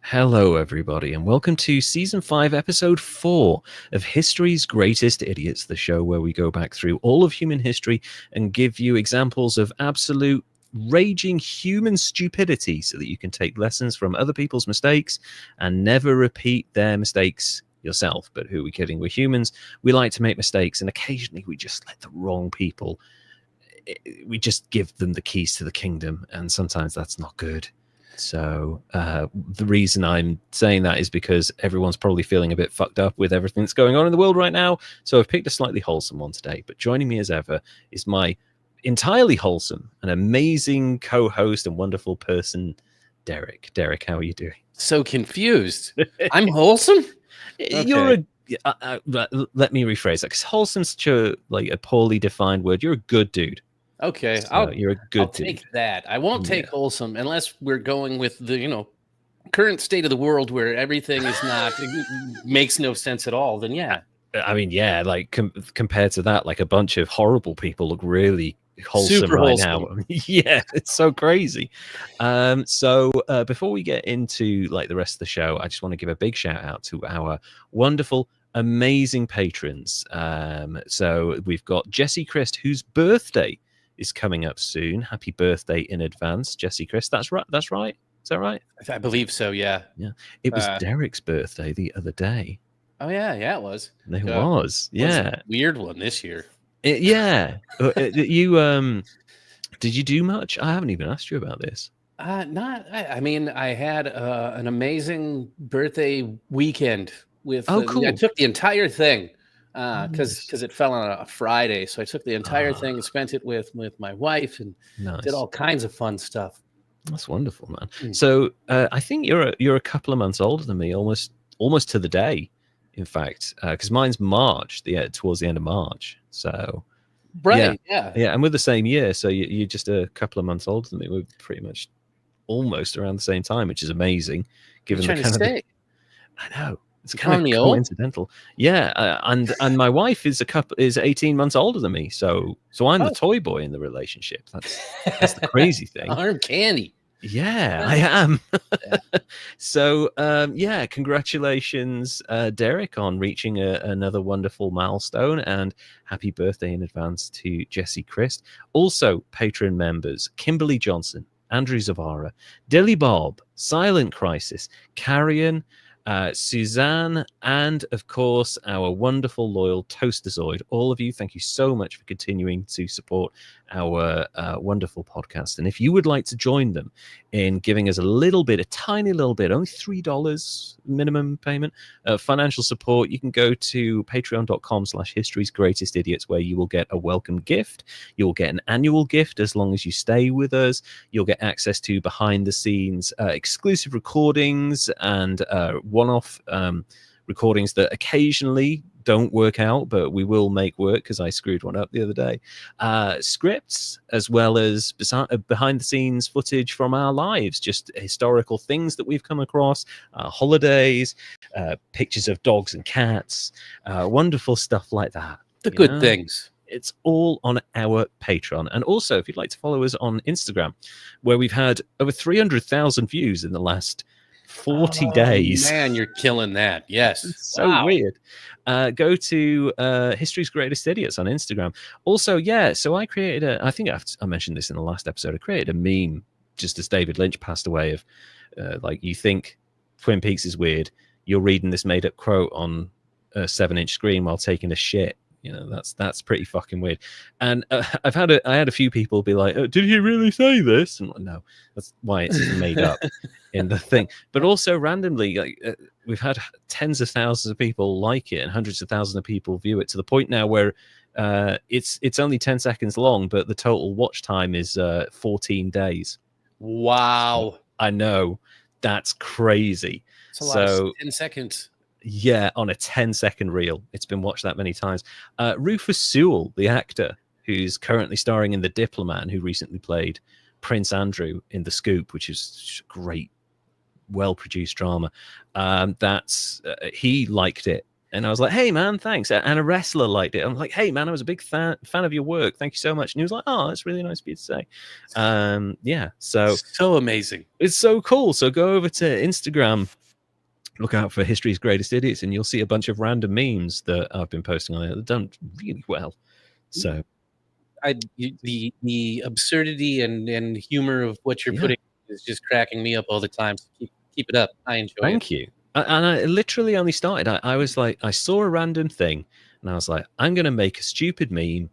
Hello, everybody, and welcome to Season 5, Episode 4 of History's Greatest Idiots, the show where we go back through all of human history and give you examples of absolute raging human stupidity so that you can take lessons from other people's mistakes and never repeat their mistakes yourself. But who are we kidding? We're humans. We like to make mistakes, and occasionally we just let the wrong people, we just give them the keys to the kingdom, and sometimes that's not good. So the reason I'm saying that is because everyone's probably feeling a bit fucked up with everything that's going on in the world right now. So I've picked a slightly wholesome one today. But joining me as ever is my entirely wholesome and amazing co-host and wonderful person, Derek. Derek, how are you doing? So confused. I'm wholesome? Okay. You're let me rephrase that, because wholesome's such a poorly defined word. You're a good dude. Okay, so you're a good I'll take that. I won't take wholesome unless we're going with the current state of the world where everything is not makes no sense at all. Then yeah, I mean compared to that, like a bunch of horrible people look really wholesome super right wholesome. now. Yeah, it's so crazy. So before we get into the rest of the show, I just want to give a big shout out to our wonderful, amazing patrons. So we've got Jesse Christ, whose birthday is coming up soon. Happy birthday in advance, Jesse Chris. That's right. Is that right? I believe so. Yeah. It was Derek's birthday the other day. Oh yeah, it was. It was. Yeah. It was a weird one this year. You did you do much? I haven't even asked you about this. I had an amazing birthday weekend with. Cool. I took the entire thing. Because it fell on a Friday, so I took the entire thing and spent it with my wife and did all kinds of fun stuff. That's wonderful, man. So I think you're a couple of months older than me, almost to the day, in fact, because mine's March, towards the end of March. So right, yeah, and we're the same year, so you're just a couple of months older than me. We're pretty much almost around the same time, which is amazing. Given the kind of I know. It's kind of coincidental. Yeah, and my wife is 18 months older than me, so I'm the toy boy in the relationship. That's the crazy thing. Arm candy. Yeah, I am. So congratulations, Derek, on reaching another wonderful milestone, and happy birthday in advance to Jesse Christ. Also, patron members Kimberly Johnson, Andrew Zavara, Dilly Bob, Silent Crisis, Carrion, Suzanne, and of course our wonderful loyal Toasterzoid. All of you, thank you so much for continuing to support our wonderful podcast. And if you would like to join them in giving us a tiny little bit, only $3 minimum payment, financial support, you can go to patreon.com/History's Greatest Idiots, where you will get a welcome gift. You'll get an annual gift as long as you stay with us. You'll get access to behind the scenes exclusive recordings and one-off recordings that occasionally don't work out, but we will make work because I screwed one up the other day. Scripts, as well as behind the scenes footage from our lives, just historical things that we've come across, holidays, pictures of dogs and cats, wonderful stuff like that. The good things. It's all on our Patreon. And also, if you'd like to follow us on Instagram, where we've had over 300,000 views in the last 40 days. Man, you're killing that. Yes. It's so weird. Go to History's Greatest Idiots on Instagram. Also, so I created I think I mentioned this in the last episode. I created a meme just as David Lynch passed away of you think Twin Peaks is weird. You're reading this made up quote on a 7-inch screen while taking a shit. That's pretty fucking weird. And I had a few people be like, did he really say this? And no, that's why it's made up in the thing. But also randomly, like, we've had tens of thousands of people like it and hundreds of thousands of people view it, to the point now where it's only 10 seconds long, but the total watch time is 14 days. Wow. I know, that's crazy. It's a lot of 10 seconds. Yeah, on a 10-second reel. It's been watched that many times. Rufus Sewell, the actor, who's currently starring in The Diplomat, and who recently played Prince Andrew in The Scoop, which is a great, well-produced drama. He liked it. And I was like, hey, man, thanks. And a wrestler liked it. I'm like, hey, man, I was a big fan of your work. Thank you so much. And he was like, oh, that's really nice of you to say. Yeah, so amazing. It's so cool. So go over to Instagram, look out for History's Greatest Idiots, and you'll see a bunch of random memes that I've been posting on it that have done really well. So the absurdity and humor of what you're putting is just cracking me up all the time. So keep it up. I enjoy it. Thank you. And I literally only started. I was like, I saw a random thing, and I was like, I'm going to make a stupid meme.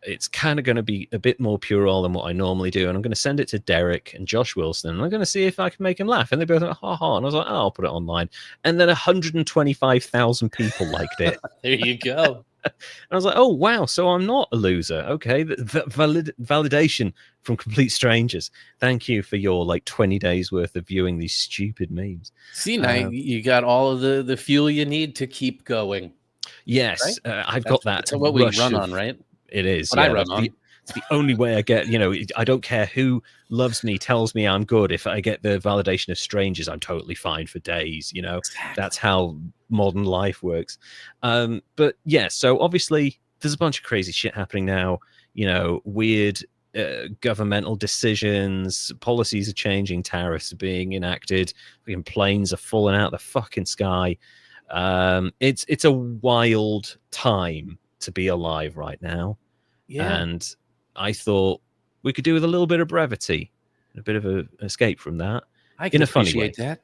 It's kind of going to be a bit more puerile than what I normally do. And I'm going to send it to Derek and Josh Wilson. And I'm going to see if I can make him laugh. And they both like, ha ha. And I was like, oh, I'll put it online. And then 125,000 people liked it. There you go. And I was like, oh, wow. So I'm not a loser. Okay. Validation from complete strangers. Thank you for your 20 days worth of viewing these stupid memes. See, now you got all of the fuel you need to keep going. Yes. Right? I've got that. That's what we run on, right? It is. What I run on. It's the only way I get, I don't care who loves me, tells me I'm good. If I get the validation of strangers, I'm totally fine for days. Exactly. That's how modern life works. But yeah, so obviously there's a bunch of crazy shit happening now. Weird governmental decisions, policies are changing, tariffs are being enacted, planes are falling out of the fucking sky. It's a wild time to be alive right now. Yeah. And I thought we could do with a little bit of brevity, a bit of an escape from that. I can appreciate that.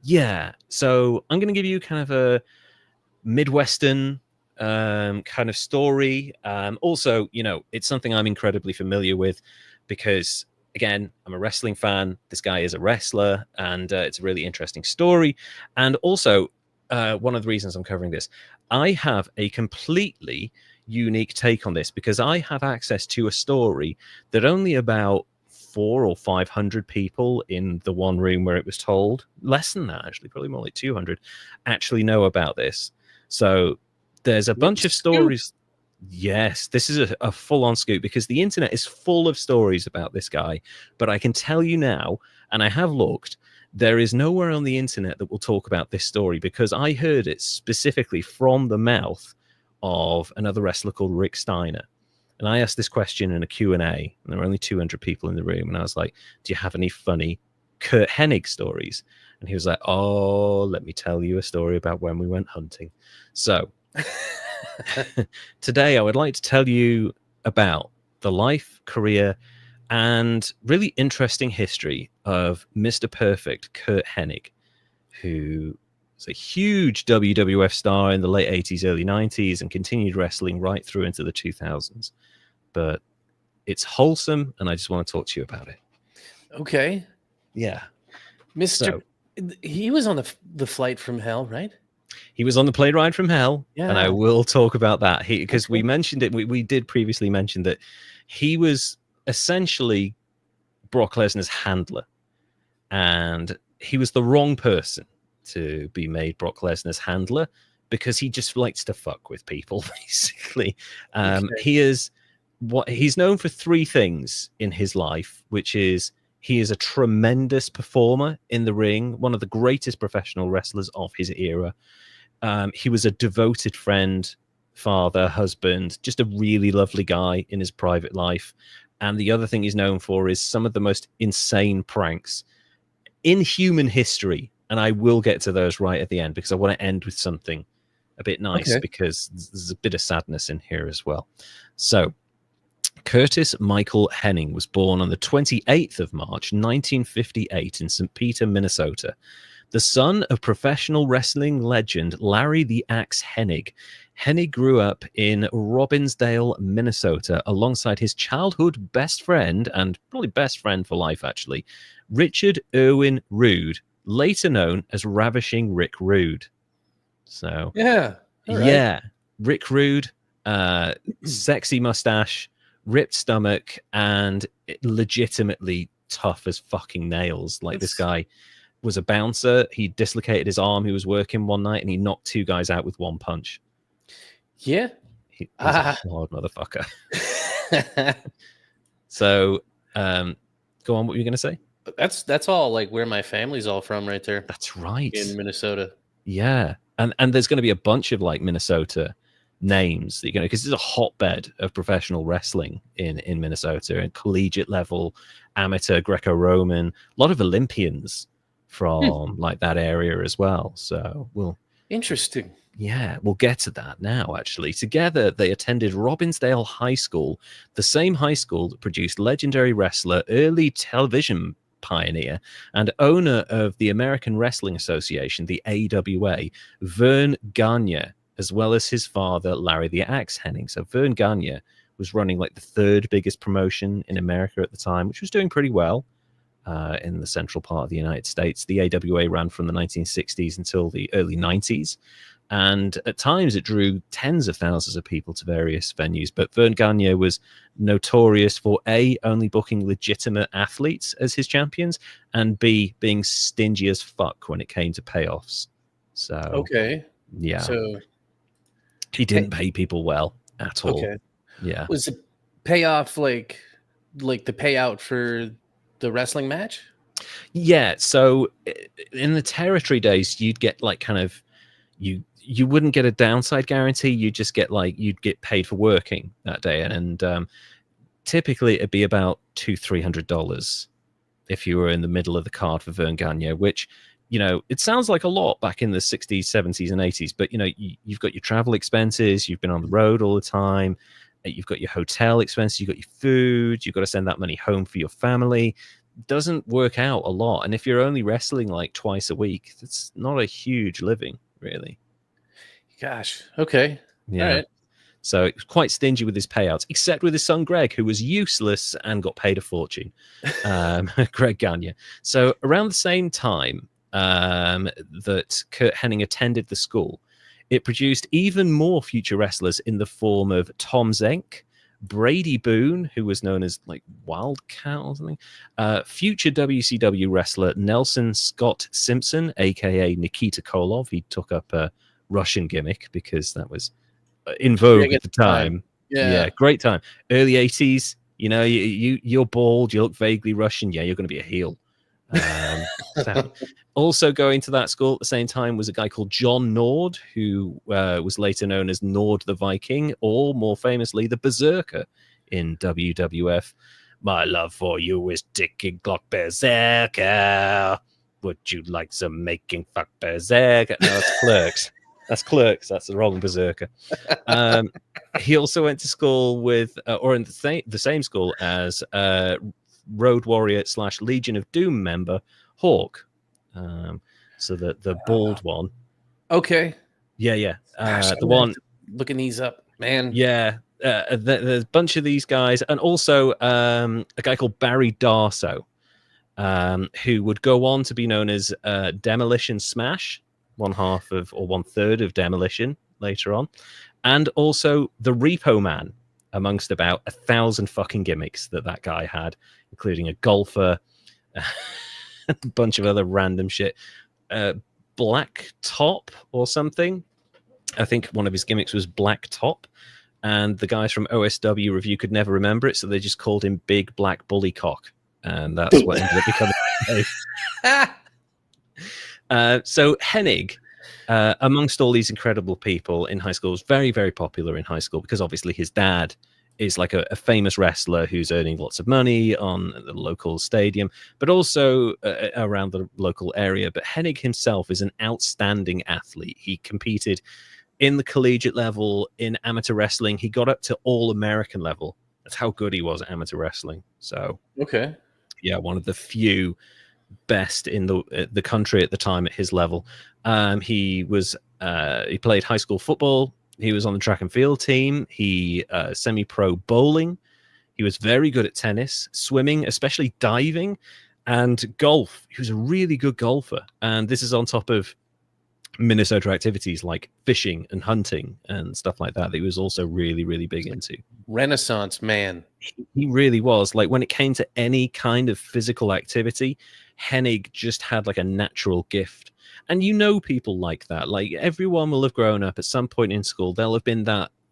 Yeah. So I'm going to give you kind of a Midwestern kind of story. Also, it's something I'm incredibly familiar with because, again, I'm a wrestling fan. This guy is a wrestler, and it's a really interesting story. And also, one of the reasons I'm covering this, I have a completely unique take on this because I have access to a story that only about 400 or 500 people in the one room where it was told, less than that actually, probably more like 200, actually know about this. So there's a bunch of stories. Yes, this is a full-on scoop because the internet is full of stories about this guy. But I can tell you now, and I have looked, there is nowhere on the internet that will talk about this story because I heard it specifically from the mouth of another wrestler called Rick Steiner. And I asked this question in a Q&A, and there were only 200 people in the room. And I was like, do you have any funny Curt Hennig stories? And he was like, oh, let me tell you a story about when we went hunting. So today I would like to tell you about the life, career, and really interesting history of Mr. Perfect, Curt Hennig, who was a huge WWF star in the late 80s, early 90s, and continued wrestling right through into the 2000s. But it's wholesome, and I just want to talk to you about it. Okay. Yeah. He was on the flight from hell, right? He was on the plane ride from hell, and I will talk about that. Because we mentioned it, we did previously mention that he was essentially Brock Lesnar's handler, and he was the wrong person to be made Brock Lesnar's handler because he just likes to fuck with people, basically. He's known for three things in his life, which is he is a tremendous performer in the ring, one of the greatest professional wrestlers of his era. He was a devoted friend, father, husband, just a really lovely guy in his private life. And the other thing he's known for is some of the most insane pranks in human history. And I will get to those right at the end because I want to end with something a bit nice because there's a bit of sadness in here as well. So Curtis Michael Hennig was born on the 28th of March, 1958 in St. Peter, Minnesota. The son of professional wrestling legend Larry the Axe Hennig Hennig grew up in Robbinsdale, Minnesota, alongside his childhood best friend, and probably best friend for life, actually, Richard Irwin Rude, later known as Ravishing Rick Rude. So, yeah, yeah, Rick Rude, sexy mustache, ripped stomach, and legitimately tough as fucking nails. Like, this guy was a bouncer. He dislocated his arm. He was working one night, and he knocked 2 guys out with 1 punch. Yeah. He's a hard motherfucker. So, go on. What were you going to say? That's all like where my family's all from, right there. That's right. In Minnesota. Yeah, and there's going to be a bunch of like Minnesota names that you're going to, because there's a hotbed of professional wrestling in Minnesota, and collegiate level, amateur, Greco-Roman, a lot of Olympians from like that area as well. So interesting. Yeah, we'll get to that now, actually. Together, they attended Robbinsdale High School, the same high school that produced legendary wrestler, early television pioneer, and owner of the American Wrestling Association, the AWA, Vern Gagne, as well as his father, Larry the Axe Hennig. So Vern Gagne was running like the 3rd biggest promotion in America at the time, which was doing pretty well in the central part of the United States. The AWA ran from the 1960s until the early 90s. And at times it drew tens of thousands of people to various venues. But Vern Gagne was notorious for A, only booking legitimate athletes as his champions, and B, being stingy as fuck when it came to payoffs. So, okay. Yeah. So he didn't pay people well at all. Okay. Yeah. Was the payoff like the payout for the wrestling match? Yeah. So in the territory days, you'd get like kind of, you wouldn't get a downside guarantee. You just get like, you'd get paid for working that day. And typically it'd be about $200-300 if you were in the middle of the card for Vern Gagne, which, you know, it sounds like a lot back in the 60s, 70s, and 80s. But, you know, you've got your travel expenses. You've been on the road all the time. You've got your hotel expenses. You've got your food. You've got to send that money home for your family. Doesn't work out a lot. And if you're only wrestling like twice a week, that's not a huge living, really. Gosh. Okay. Yeah. All right. So it was quite stingy with his payouts, except with his son Greg, who was useless and got paid a fortune. Greg Gagne. So around the same time that Curt Hennig attended the school, it produced even more future wrestlers in the form of Tom Zenk, Brady Boone, who was known as like Wildcat or something, future WCW wrestler Nelson Scott Simpson, aka Nikita Koloff. He took up a Russian gimmick because that was in vogue at the time. Yeah, great time. Early 80s. You know, you're bald, you look vaguely Russian. Yeah, you're going to be a heel. So. Also going to that school at the same time was a guy called John Nord, who was later known as Nord the Viking, or more famously, the Berserker in WWF. My love for you is ticking clock Berserker. Would you like some making fuck Berserker? No, it's Clerks. That's Clerks. That's the wrong Berserker. He also went to school with, or in the same school as Road Warrior / Legion of Doom member Hawk. So the bald one. Okay. Yeah. Gosh, the one looking these up, man. Yeah. There's a bunch of these guys, and also a guy called Barry Darso, who would go on to be known as Demolition Smash, 1/3 of Demolition later on, and also the Repo Man, amongst about 1,000 fucking gimmicks that guy had, including a golfer, a bunch of other random shit. Black Top or something. I think one of his gimmicks was Black Top, and the guys from OSW Review could never remember it, so they just called him Big Black Bully Cock, and that's what ended up becoming. So Hennig, amongst all these incredible people in high school, was very, very popular in high school because obviously his dad is like a famous wrestler who's earning lots of money on the local stadium, but also around the local area. But Hennig himself is an outstanding athlete. He competed in the collegiate level in amateur wrestling. He got up to all-American level. That's how good he was at amateur wrestling. So, okay. Yeah, one of the few best in the country at the time at his level. He played high school football. He was on the track and field team. He semi-pro bowling. He was very good at tennis, swimming, especially diving, and golf. He was a really good golfer. And this is on top of Minnesota activities like fishing and hunting and stuff like that he was also really, really big into. Renaissance man. He really was. Like when it came to any kind of physical activity, Hennig just had like a natural gift. And you know people like that. Like everyone will have grown up at some point in school. There'll have been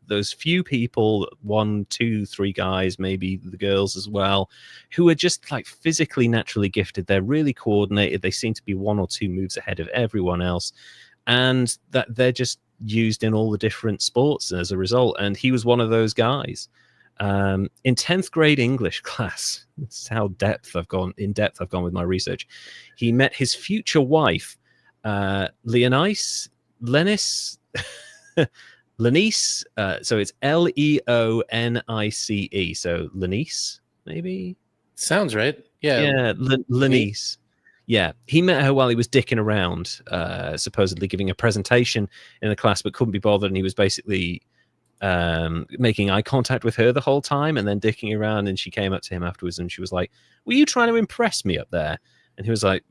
those few people, 1, 2, 3 guys, maybe the girls as well, who are just like physically naturally gifted. They're really coordinated. They seem to be 1 or 2 moves ahead of everyone else. And that they're just used in all the different sports as a result. And he was one of those guys. In 10th grade English class, that's how in depth I've gone with my research. He met his future wife, Lenice. Lenice. So it's Leonice. So Lenice, maybe? Sounds right. Yeah. Yeah, Lenice. Yeah, he met her while he was dicking around, supposedly giving a presentation in the class, but couldn't be bothered. And he was basically making eye contact with her the whole time and then dicking around. And she came up to him afterwards and she was like, "Were you trying to impress me up there?" And he was like,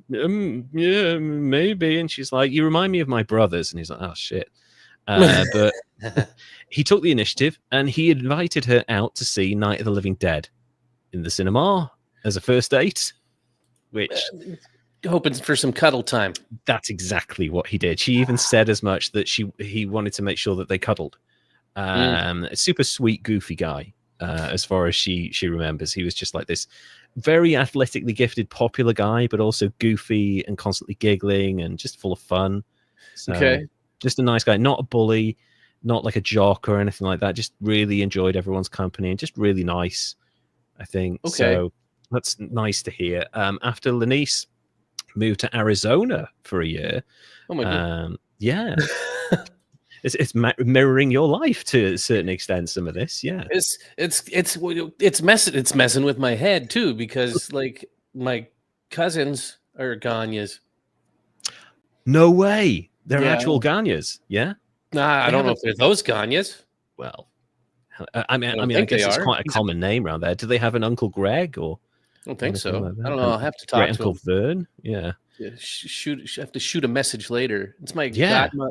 "Yeah, maybe." And she's like, "You remind me of my brothers." And he's like, "Oh, shit." But he took the initiative and he invited her out to see Night of the Living Dead in the cinema as a first date. Which hoping for some cuddle time. That's exactly what he did. She even said as much that he wanted to make sure that they cuddled. A super sweet, goofy guy, as far as she remembers. He was just like this very athletically gifted, popular guy, but also goofy and constantly giggling and just full of fun. So, just a nice guy, not a bully, not like a jock or anything like that. Just really enjoyed everyone's company and just really nice, I think. Okay. So that's nice to hear. After Lenice moved to Arizona for a year. Oh my God. Yeah. It's mirroring your life to a certain extent, some of this. Yeah. It's messing with my head too, because like my cousins are Ganyas. No way. They're actual Ganyas. Yeah. Nah, I don't know if they're those Ganyas. Well, I guess it's quite a common name around there. Do they have an Uncle Greg or? I don't think so. Like I don't know. I'll have to talk to Uncle Vern. Yeah. Have to shoot a message later. It's my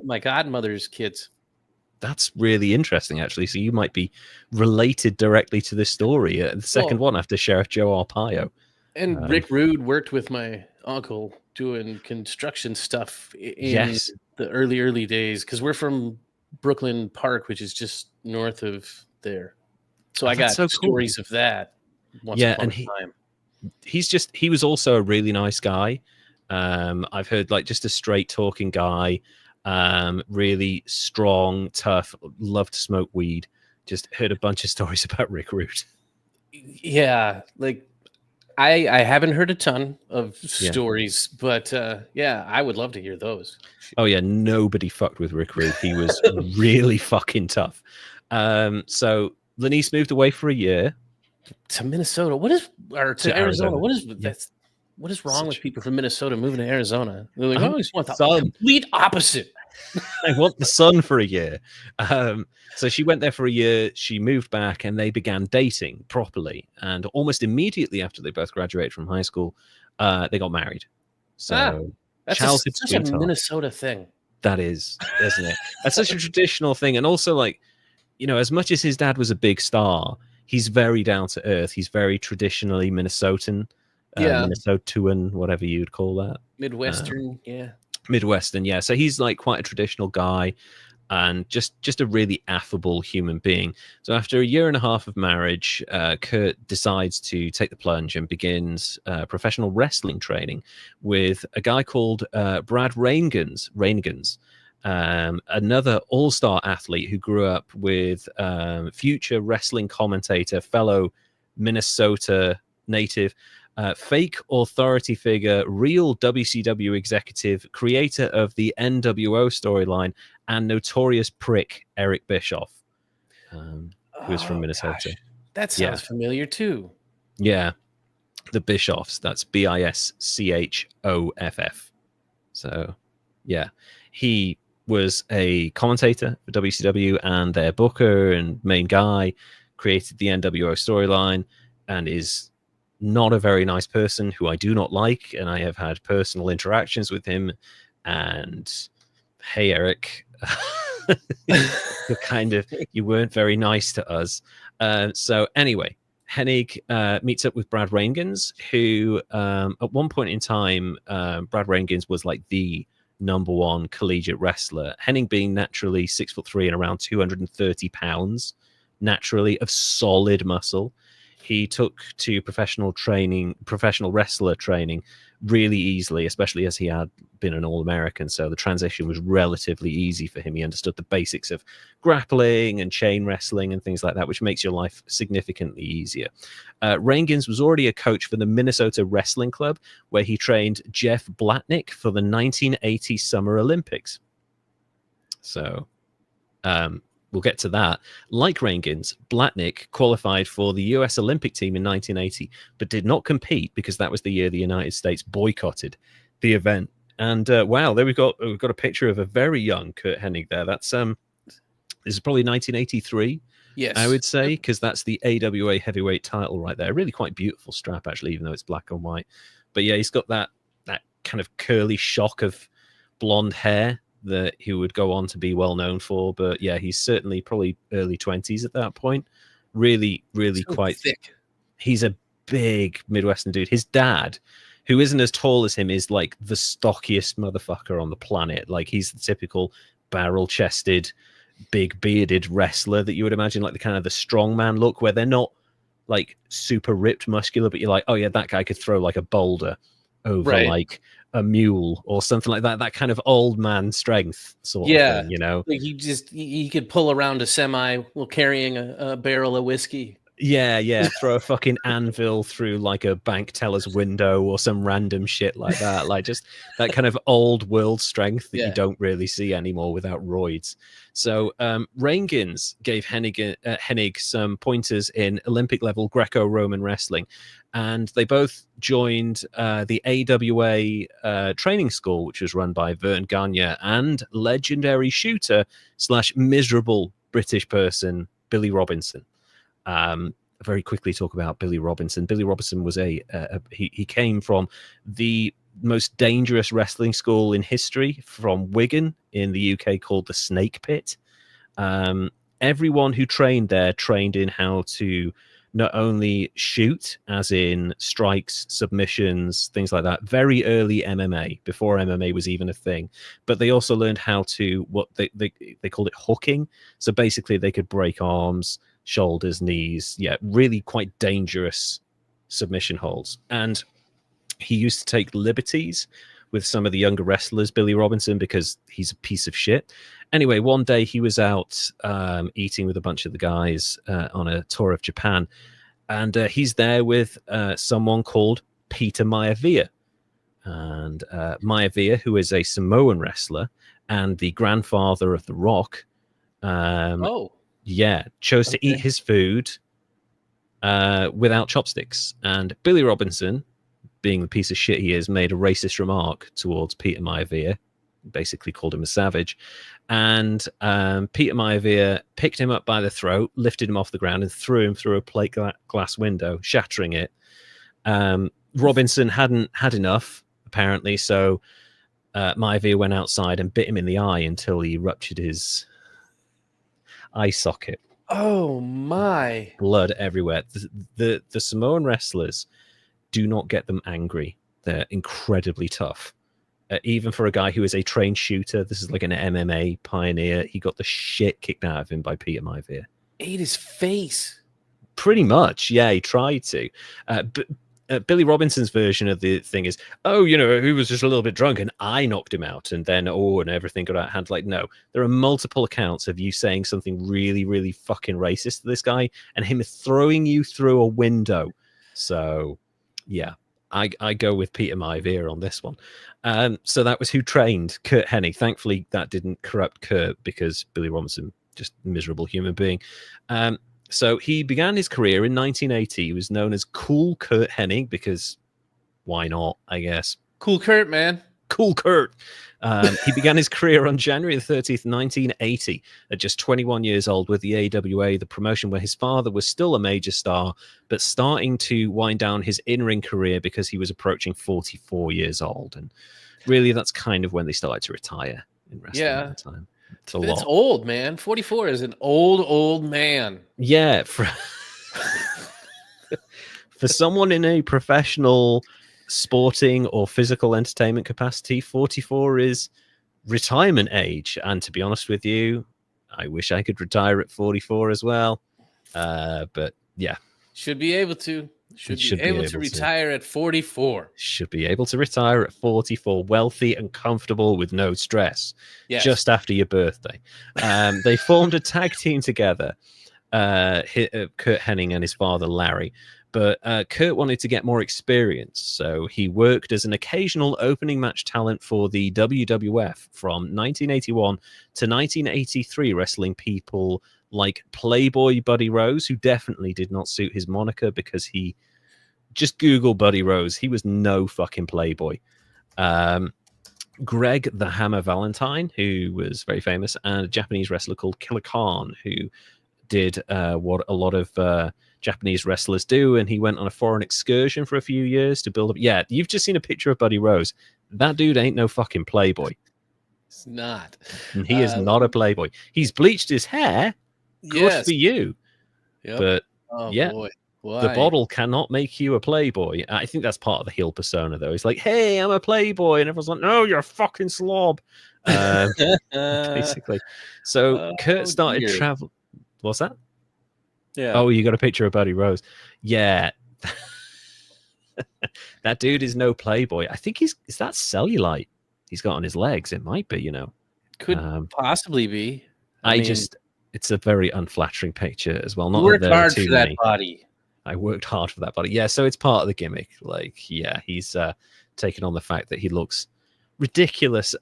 my godmother's kids. That's really interesting, actually. So you might be related directly to this story. The second one after Sheriff Joe Arpaio. And Rick Rude worked with my uncle doing construction stuff in the early days because we're from Brooklyn Park, which is just north of there. So I got stories of that. Once upon a time. He was also a really nice guy. I've heard like just a straight talking guy, really strong, tough, loved to smoke weed. Just heard a bunch of stories about Rick Rude. Yeah, like I haven't heard a ton of stories, but I would love to hear those. Oh yeah, nobody fucked with Rick Rude. He was really fucking tough. So Lenice moved away for a year to Minnesota. To Arizona. What is wrong with people from Minnesota moving to Arizona? They're like, I just want the complete opposite. I want the sun for a year. So she went there for a year. She moved back and they began dating properly. And almost immediately after they both graduated from high school, they got married. So that's such a Minnesota thing. That is, isn't it? That's such a traditional thing. And also, like, as much as his dad was a big star, he's very down to earth. He's very traditionally Minnesotan. Minnesotan, whatever you'd call that. Midwestern, Midwestern, yeah. So he's like quite a traditional guy and just a really affable human being. So after a year and a half of marriage, Curt decides to take the plunge and begins professional wrestling training with a guy called Brad Reingans, another all-star athlete who grew up with future wrestling commentator, fellow Minnesota native, fake authority figure, real WCW executive, creator of the NWO storyline, and notorious prick Eric Bischoff, who is from Minnesota. Gosh. That sounds familiar too. Yeah, the Bischoffs. That's Bischoff. So yeah, he was a commentator for WCW and their booker and main guy, created the NWO storyline, and is not a very nice person who I do not like, and I have had personal interactions with him. And hey, Eric, you weren't very nice to us. So anyway, Hennig meets up with Brad Reingans, who at one point in time, Brad Reingans was like the number one collegiate wrestler. Hennig being naturally 6'3" and around 230 pounds, naturally of solid muscle. He took to professional wrestler training really easily, especially as he had been an All-American. So the transition was relatively easy for him. He understood the basics of grappling and chain wrestling and things like that, which makes your life significantly easier. Reingans was already a coach for the Minnesota Wrestling Club, where he trained Jeff Blatnick for the 1980 Summer Olympics. So we'll get to that. Like Reingans, Blatnick qualified for the US Olympic team in 1980, but did not compete because that was the year the United States boycotted the event. And wow, there we've got a picture of a very young Curt Hennig there. That's this is probably 1983. Yes, I would say, because that's the AWA heavyweight title right there. Really quite beautiful strap, actually, even though it's black and white. But yeah, he's got that kind of curly shock of blonde hair that he would go on to be well known for. But yeah, he's certainly probably early 20s at that point. Really so quite thick. He's a big Midwestern dude. His dad, who isn't as tall as him, is like the stockiest motherfucker on the planet. Like, he's the typical barrel-chested, big bearded wrestler that you would imagine, like the kind of the strongman look, where they're not like super ripped muscular, but you're like, oh yeah, that guy could throw like a boulder over like a mule or something like that. That kind of old man strength sort of thing, you know? Like he could pull around a semi while carrying a barrel of whiskey. Yeah. Throw a fucking anvil through like a bank teller's window or some random shit like that. Like, just that kind of old world strength that you don't really see anymore without roids. So Reingans gave Hennig some pointers in Olympic level Greco-Roman wrestling, and they both joined the AWA training school, which was run by Vern Gagne and legendary shooter / miserable British person Billy Robinson. Very quickly talk about Billy Robinson. Billy Robinson was he came from the most dangerous wrestling school in history, from Wigan in the UK, called the Snake Pit. Everyone who trained there trained in how to not only shoot, as in strikes, submissions, things like that, very early MMA, before MMA was even a thing, but they also learned how to, what they called it, hooking. So basically they could break arms, shoulders, knees, really quite dangerous submission holds. And he used to take liberties with some of the younger wrestlers, Billy Robinson, because he's a piece of shit. Anyway, one day he was out eating with a bunch of the guys on a tour of Japan, and he's there with someone called Peter Maivia. And Maivia, who is a Samoan wrestler and the grandfather of The Rock, chose to eat his food without chopsticks. And Billy Robinson, being the piece of shit he is, made a racist remark towards Peter Maivia, basically called him a savage. And Peter Maivia picked him up by the throat, lifted him off the ground, and threw him through a plate glass window, shattering it. Robinson hadn't had enough, apparently, so Maivia went outside and bit him in the eye until he ruptured his eye socket. Oh my! Blood everywhere. The Samoan wrestlers do not get them angry. They're incredibly tough. Even for a guy who is a trained shooter, this is like an MMA pioneer. He got the shit kicked out of him by Peter Maivia. Ate his face. Pretty much, yeah. He tried to. But Billy Robinson's version of the thing is, he was just a little bit drunk and I knocked him out, and then and everything got out of hand. Like, no, there are multiple accounts of you saying something really, really fucking racist to this guy and him throwing you through a window. So, yeah, I go with Peter Maivia on this one. So that was who trained Curt Hennig. Thankfully, that didn't corrupt Curt, because Billy Robinson, just a miserable human being. So he began his career in 1980. He was known as Cool Curt Hennig, because why not, I guess. Cool Curt, man. Cool Curt. He began his career on January the 30th, 1980, at just 21 years old with the AWA, the promotion where his father was still a major star, but starting to wind down his in-ring career because he was approaching 44 years old. And really, that's kind of when they started to retire in wrestling at the time. It's old, man. 44 is an old man. Yeah. For someone in a professional sporting or physical entertainment capacity, 44 is retirement age. And to be honest with you, I wish I could retire at 44 as well. But yeah. Should be able to. Should be able to retire at 44. Should be able to retire at 44, wealthy and comfortable with no stress. Yes. Just after your birthday. They formed a tag team together, Curt Hennig and his father, Larry. But Curt wanted to get more experience, so he worked as an occasional opening match talent for the WWF from 1981 to 1983, wrestling people like Playboy Buddy Rose, who definitely did not suit his moniker because he... Just Google Buddy Rose. He was no fucking Playboy. Greg the Hammer Valentine, who was very famous, and a Japanese wrestler called Killer Khan, who did what a lot of... Japanese wrestlers do, and he went on a foreign excursion for a few years to build up. Yeah, you've just seen a picture of Buddy Rose. That dude ain't no fucking Playboy. It's not. And he is not a Playboy. He's bleached his hair. Good for you. Yep. But boy. The bottle cannot make you a Playboy. I think that's part of the heel persona, though. He's like, hey, I'm a Playboy. And everyone's like, no, you're a fucking slob. Basically. So Curt started traveling. What's that? Yeah. Oh, you got a picture of Buddy Rose. Yeah. That dude is no Playboy. I think is that cellulite he's got on his legs? It might be, Could possibly be. I mean, it's a very unflattering picture as well. Not worked hard for that body. I worked hard for that body. Yeah, so it's part of the gimmick. Like, yeah, he's taken on the fact that he looks ridiculous.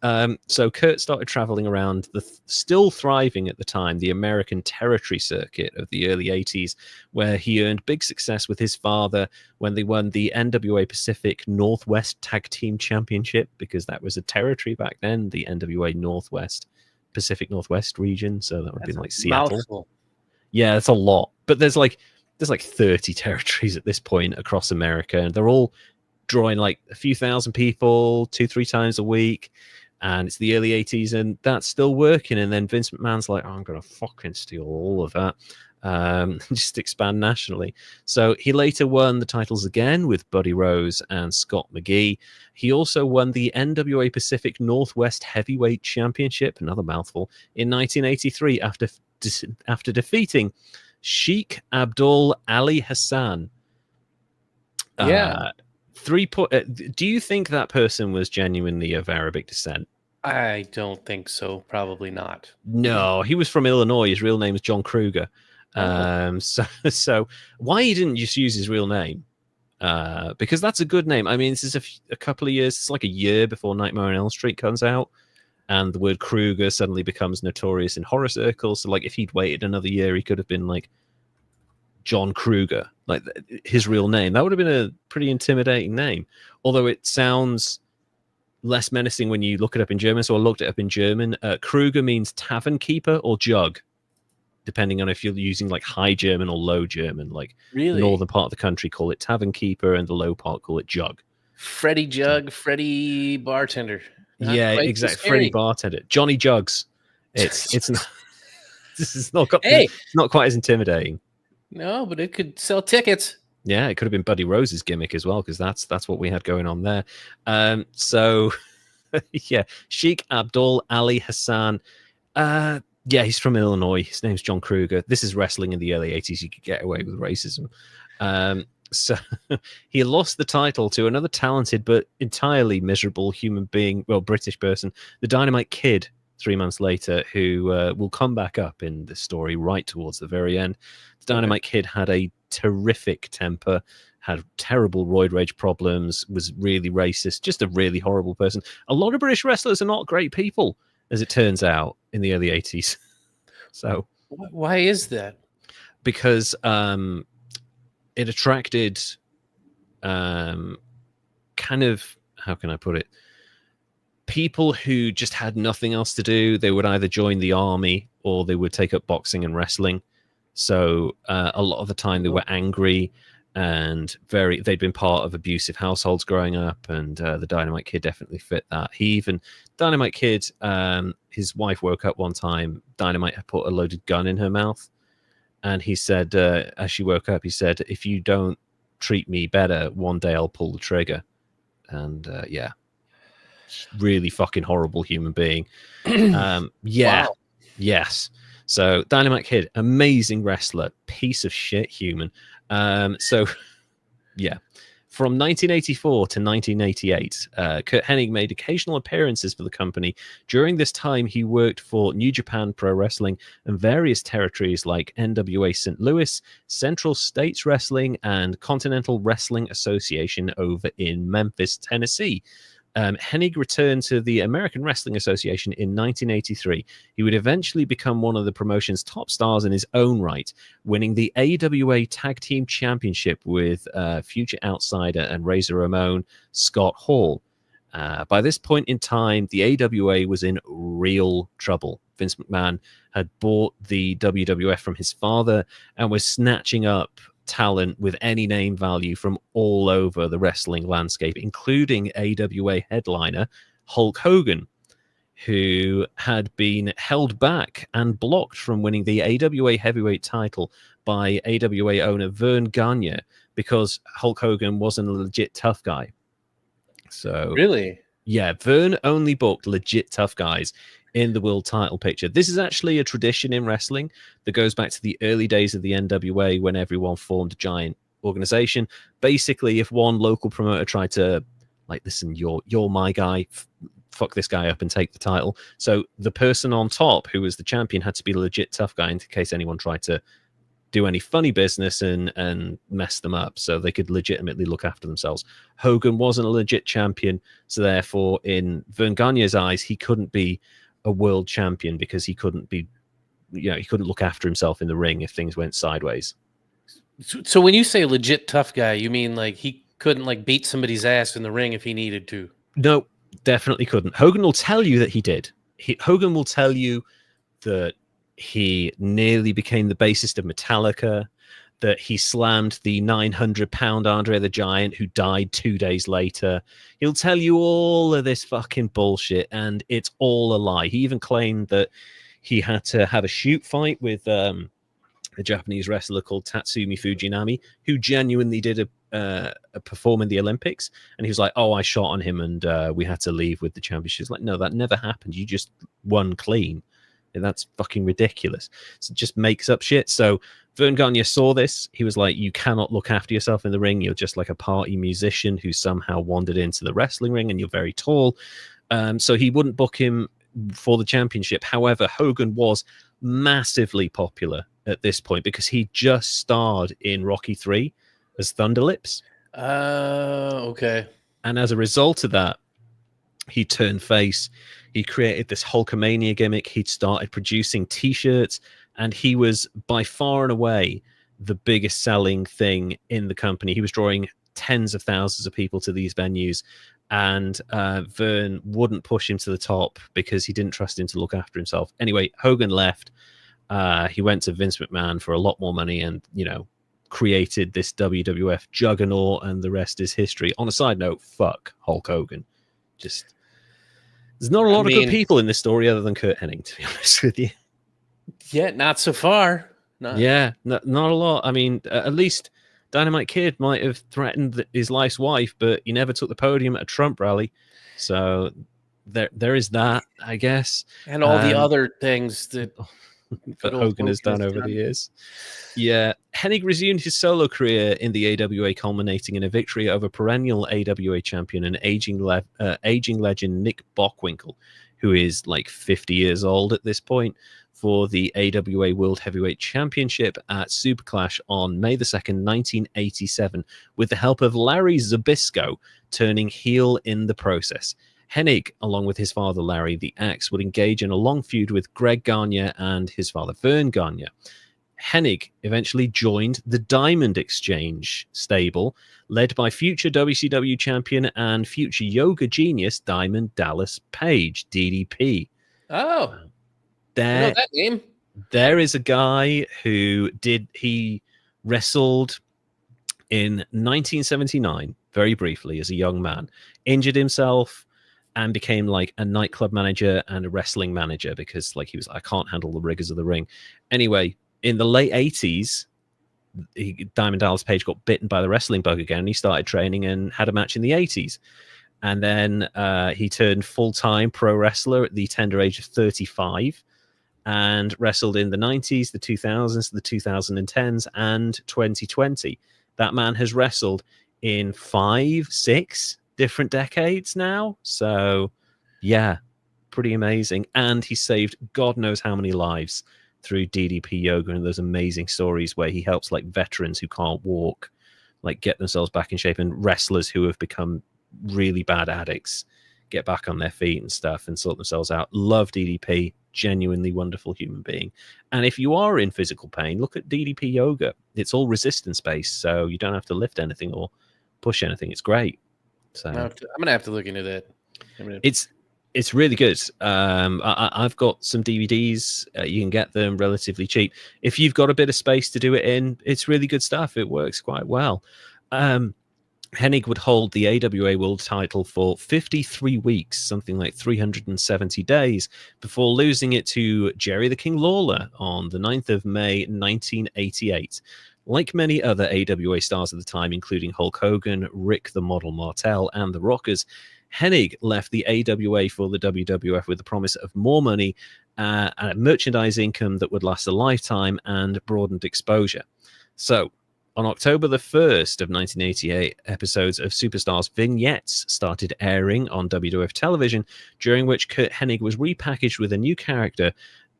So Curt started traveling around the still thriving at the time, the American territory circuit of the early 80s, where he earned big success with his father when they won the NWA Pacific Northwest Tag Team Championship, because that was a territory back then, the NWA Northwest, Pacific Northwest region. So that would be like Seattle. Mouthful. Yeah, that's a lot. But there's like 30 territories at this point across America, and they're all drawing like a few thousand people 2-3 times a week, and it's the early 80s, and that's still working. And then Vince McMahon's like, I'm gonna fucking steal all of that, just expand nationally. So he later won the titles again with Buddy Rose and Scott McGee. He also won the NWA Pacific Northwest Heavyweight Championship, another mouthful, in 1983 after defeating Sheikh Abdul Ali Hassan. Do you think that person was genuinely of Arabic descent? I don't think so. Probably not. No, he was from Illinois. His real name is John Kruger. So why he didn't just use his real name? Because that's a good name. I mean, this is a couple of years. It's like a year before Nightmare on Elm Street comes out, and the word Kruger suddenly becomes notorious in horror circles. So, like, if he'd waited another year, he could have been like John Kruger, like his real name. That would have been a pretty intimidating name, although it sounds less menacing when you look it up in German. So I looked it up in German. Kruger means tavern keeper or jug, depending on if you're using like high German or low German. Like the northern part of the country call it tavern keeper, and the low part call it jug. Freddie Jug, Freddie Bartender. Yeah, exactly. Freddie Bartender, Johnny Jugs. It's not. This is not. Not quite as intimidating. No, but it could sell tickets. Yeah, it could have been Buddy Rose's gimmick as well, because that's what we had going on there. So, yeah, Sheikh Abdul Ali Hassan. Yeah, he's from Illinois. His name's John Kruger. This is wrestling in the early 80s. You could get away with racism. So he lost the title to another talented but entirely miserable human being, well, British person, the Dynamite Kid, 3 months later, who will come back up in the story right towards the very end. The Dynamite Kid had a terrific temper, had terrible roid rage problems, was really racist, just a really horrible person. A lot of British wrestlers are not great people, as it turns out, in the early 80s. So why is that? Because it attracted kind of, how can I put it? people who just had nothing else to do, they would either join the army or they would take up boxing and wrestling. So a lot of the time they were angry and they'd been part of abusive households growing up, and the Dynamite Kid definitely fit that. Dynamite Kid, his wife woke up one time, Dynamite had put a loaded gun in her mouth, and he said, as she woke up, he said, "If you don't treat me better, one day I'll pull the trigger." And yeah, really fucking horrible human being. Yeah. Wow. Yes. So Dynamite Kid, amazing wrestler, piece of shit human. So yeah, from 1984 to 1988, Curt Hennig made occasional appearances for the company. During this time, he worked for New Japan Pro Wrestling and various territories like NWA St. Louis, Central States Wrestling, and Continental Wrestling Association over in Memphis, Tennessee. Hennig returned to the American Wrestling Association in 1983. He would eventually become one of the promotion's top stars in his own right, winning the AWA Tag Team Championship with future outsider and Razor Ramon Scott Hall. By this point in time, the AWA was in real trouble. Vince McMahon had bought the WWF from his father and was snatching up talent with any name value from all over the wrestling landscape, including AWA headliner Hulk Hogan, who had been held back and blocked from winning the AWA heavyweight title by AWA owner Vern Gagne because Hulk Hogan wasn't a legit tough guy. So really, yeah, Vern only booked legit tough guys in the world title picture. This is actually a tradition in wrestling that goes back to the early days of the NWA when everyone formed a giant organization. Basically, if one local promoter tried to, like, listen, you're my guy, fuck this guy up and take the title. So the person on top, who was the champion, had to be a legit tough guy in case anyone tried to do any funny business and mess them up, so they could legitimately look after themselves. Hogan wasn't a legit champion, so therefore in Vern Gagne's eyes, he couldn't be a world champion because he couldn't look after himself in the ring if things went sideways. So when you say legit tough guy, you mean like he couldn't like beat somebody's ass in the ring if he needed to? No, definitely couldn't. Hogan will tell you that he did. Hogan will tell you that he nearly became the bassist of Metallica, that he slammed the 900-pound Andre the Giant, who died 2 days later. He'll tell you all of this fucking bullshit, and it's all a lie. He even claimed that he had to have a shoot fight with a Japanese wrestler called Tatsumi Fujinami, who genuinely did a perform in the Olympics. And he was like, "Oh, I shot on him, and we had to leave with the championship." It's like, no, that never happened. You just won clean. And that's fucking ridiculous. So it just makes up shit. So Vern Gagne saw this. He was like, you cannot look after yourself in the ring. You're just like a party musician who somehow wandered into the wrestling ring, and you're very tall. So he wouldn't book him for the championship. However, Hogan was massively popular at this point because he just starred in Rocky III as Thunderlips. Okay. And as a result of that, he turned face. He created this Hulkamania gimmick. He'd started producing T-shirts, and he was by far and away the biggest selling thing in the company. He was drawing tens of thousands of people to these venues, and Vern wouldn't push him to the top because he didn't trust him to look after himself. Anyway, Hogan left. He went to Vince McMahon for a lot more money and, created this WWF juggernaut, and the rest is history. On a side note, fuck Hulk Hogan. There's not a lot of good people in this story other than Curt Hennig, to be honest with you. Yeah, not so far. Not a lot. I mean, at least Dynamite Kid might have threatened his life's wife, but he never took the podium at a Trump rally. So there is that, I guess. And all the other things that Hogan has done over the years. Yeah, Hennig resumed his solo career in the AWA, culminating in a victory over perennial AWA champion and aging legend Nick Bockwinkel, who is like 50 years old at this point, for the AWA World Heavyweight Championship at Super Clash on May the 2nd, 1987, with the help of Larry Zbyszko turning heel in the process. Hennig, along with his father Larry the Axe, would engage in a long feud with Greg Gagne and his father Vern Gagne. Hennig eventually joined the Diamond Exchange stable, led by future WCW champion and future yoga genius Diamond Dallas Page, DDP. Oh, I know that name. There is a guy who he wrestled in 1979, very briefly as a young man, injured himself and became like a nightclub manager and a wrestling manager because like I can't handle the rigors of the ring. Anyway, in the late 80s, Diamond Dallas Page got bitten by the wrestling bug again. And he started training and had a match in the 80s. And then he turned full-time pro wrestler at the tender age of 35 and wrestled in the 90s, the 2000s, the 2010s, and 2020. That man has wrestled in 5-6 different decades now. So, yeah, pretty amazing. And he saved God knows how many lives through DDP yoga and those amazing stories where he helps like veterans who can't walk, like get themselves back in shape, and wrestlers who have become really bad addicts get back on their feet and stuff and sort themselves out. Love DDP. Genuinely wonderful human being. And if you are in physical pain, look at DDP yoga. It's all resistance based, so you don't have to lift anything or push anything. It's great. So I'm gonna have to look into that. It's really good. I've got some DVDs. You can get them relatively cheap if you've got a bit of space to do it in. It's really good stuff. It works quite well. Hennig would hold the AWA World title for 53 weeks, something like 370 days, before losing it to Jerry the King Lawler on the 9th of May, 1988. Like many other AWA stars at the time, including Hulk Hogan, Rick the Model Martel, and the Rockers, Hennig left the AWA for the WWF with the promise of more money, and a merchandise income that would last a lifetime, and broadened exposure. So, on October the 1st of 1988, episodes of Superstars vignettes started airing on WWF television, during which Curt Hennig was repackaged with a new character,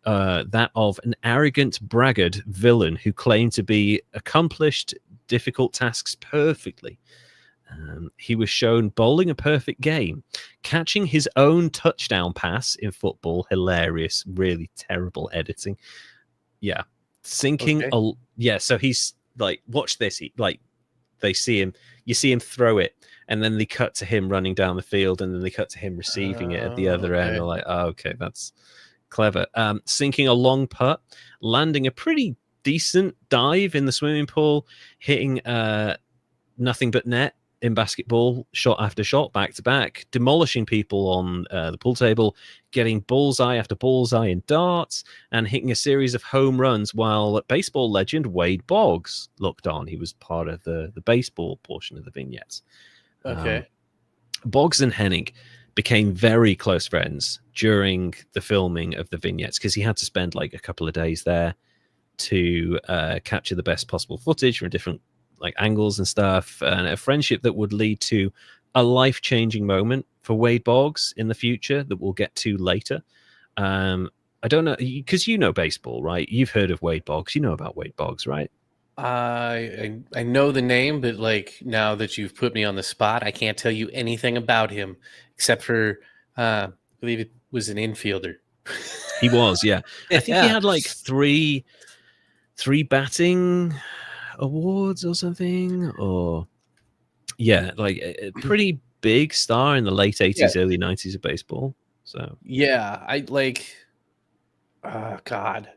that of an arrogant braggart villain who claimed to be accomplished difficult tasks perfectly. He was shown bowling a perfect game, catching his own touchdown pass in football. Hilarious, really terrible editing. Yeah. Sinking. Okay. So he's like, watch this. They see him, you see him throw it, and then they cut to him running down the field, and then they cut to him receiving it at the other end. They're like, oh, okay, that's clever. Sinking a long putt, landing a pretty decent dive in the swimming pool, hitting nothing but net in basketball, shot after shot, back to back, demolishing people on the pool table, getting bullseye after bullseye in darts, and hitting a series of home runs while baseball legend Wade Boggs looked on. He was part of the baseball portion of the vignettes. Okay. Boggs and Hennig became very close friends during the filming of the vignettes because he had to spend like a couple of days there to capture the best possible footage from different like angles and stuff, and a friendship that would lead to a life-changing moment for Wade Boggs in the future that we'll get to later. I don't know, because you know baseball, right? You've heard of Wade Boggs. You know about Wade Boggs, right? I know the name, but like now that you've put me on the spot, I can't tell you anything about him except for I believe it was an infielder. He was, yeah. I think he had like three batting awards or something, or like a pretty big star in the late 80s, early 90s of baseball. So I like God,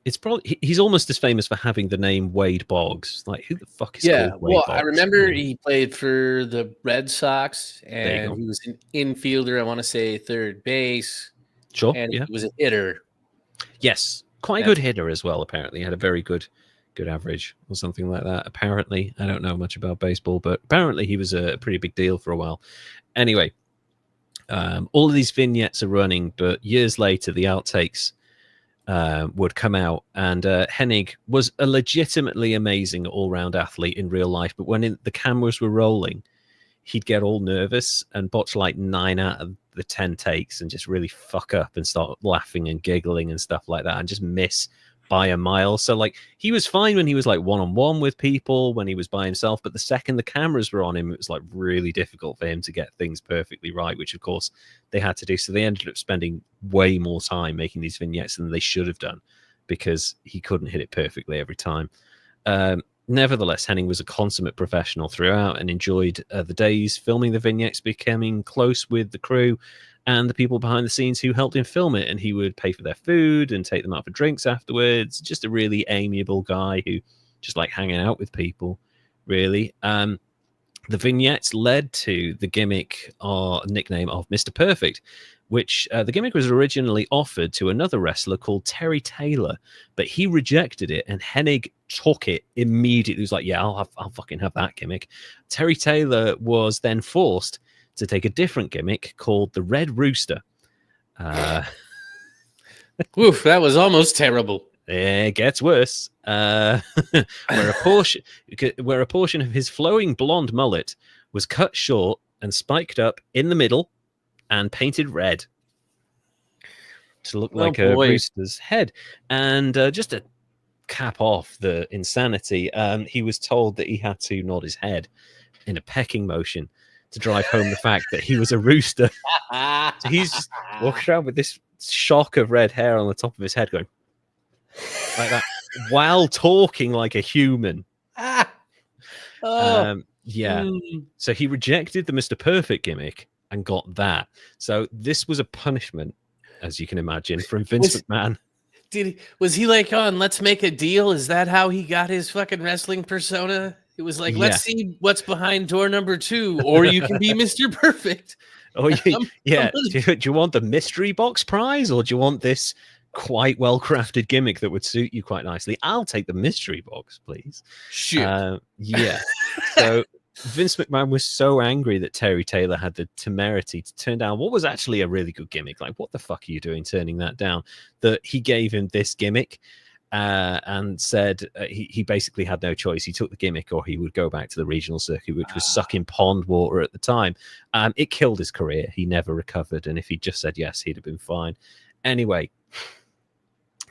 it's probably he's almost as famous for having the name Wade Boggs. Like, who the fuck is called Wade Boggs? I remember he played for the Red Sox, and he was an infielder, I want to say third base. Sure. And he was a hitter. Yes, quite a good hitter as well. Apparently, he had a very good average or something like that. Apparently, I don't know much about baseball, but apparently he was a pretty big deal for a while. Anyway, all of these vignettes are running, but years later, the outtakes would come out, and Hennig was a legitimately amazing all-round athlete in real life, but when the cameras were rolling, he'd get all nervous and botch like 9 out of the 10 takes and just really fuck up and start laughing and giggling and stuff like that and just miss by a mile. So like he was fine when he was like one-on-one with people, when he was by himself, but the second the cameras were on him, it was like really difficult for him to get things perfectly right, which of course they had to do. So they ended up spending way more time making these vignettes than they should have done, because he couldn't hit it perfectly every time. Nevertheless, Hennig was a consummate professional throughout and enjoyed the days filming the vignettes, becoming close with the crew and the people behind the scenes who helped him film it. And he would pay for their food and take them out for drinks afterwards. Just a really amiable guy who just liked hanging out with people, really. The vignettes led to the gimmick or nickname of Mr. Perfect, which the gimmick was originally offered to another wrestler called Terry Taylor, but he rejected it, and Hennig took it immediately. He was like, yeah, I'll fucking have that gimmick. Terry Taylor was then forced to take a different gimmick called the Red Rooster. Oof, that was almost terrible. It gets worse. Where a portion of his flowing blonde mullet was cut short and spiked up in the middle and painted red to look like a rooster's head. And just to cap off the insanity, he was told that he had to nod his head in a pecking motion to drive home the fact that he was a rooster. So he's just walking around with this shock of red hair on the top of his head going like that while talking like a human. So he rejected the Mr. Perfect gimmick and got that. So this was a punishment, as you can imagine, from Vince McMahon. Was he like on Let's Make a Deal? Is that how he got his fucking wrestling persona? It was like, let's see what's behind door number 2, or you can be Mr. Perfect. Oh, yeah. Do you want the mystery box prize, or do you want this quite well-crafted gimmick that would suit you quite nicely? I'll take the mystery box, please. Sure. Yeah. So Vince McMahon was so angry that Terry Taylor had the temerity to turn down what was actually a really good gimmick. Like, what the fuck are you doing turning that down? That he gave him this gimmick and said he basically had no choice. He took the gimmick or he would go back to the regional circuit, which was sucking pond water at the time. It killed his career. He never recovered. And if he'd just said yes, he'd have been fine. Anyway,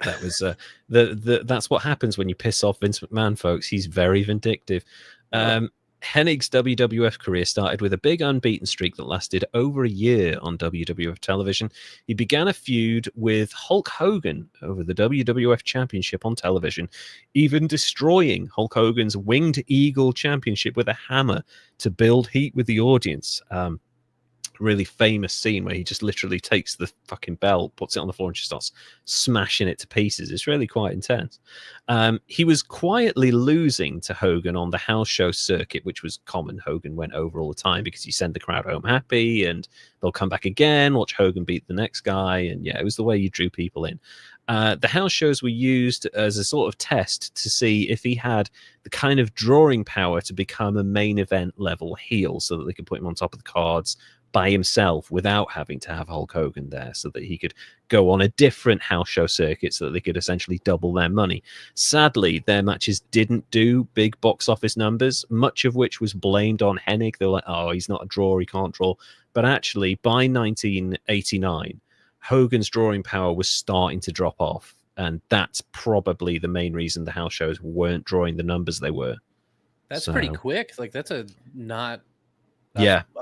that was that's what happens when you piss off Vince McMahon, folks. He's very vindictive. Hennig's WWF career started with a big unbeaten streak that lasted over a year on WWF television. He began a feud with Hulk Hogan over the WWF Championship on television, even destroying Hulk Hogan's Winged Eagle Championship with a hammer to build heat with the audience. Really famous scene where he just literally takes the fucking belt, puts it on the floor, and just starts smashing it to pieces. It's really quite intense. He was quietly losing to Hogan on the house show circuit, which was common. Hogan went over all the time because you send the crowd home happy and they'll come back again, watch Hogan beat the next guy. And yeah, it was the way you drew people in. The house shows were used as a sort of test to see if he had the kind of drawing power to become a main event level heel so that they could put him on top of the cards by himself without having to have Hulk Hogan there, so that he could go on a different house show circuit so that they could essentially double their money. Sadly, their matches didn't do big box office numbers, much of which was blamed on Hennig. They're like, oh, he's not a drawer, he can't draw. But actually, by 1989, Hogan's drawing power was starting to drop off, and that's probably the main reason the house shows weren't drawing the numbers they were. That's pretty quick. Like, that's a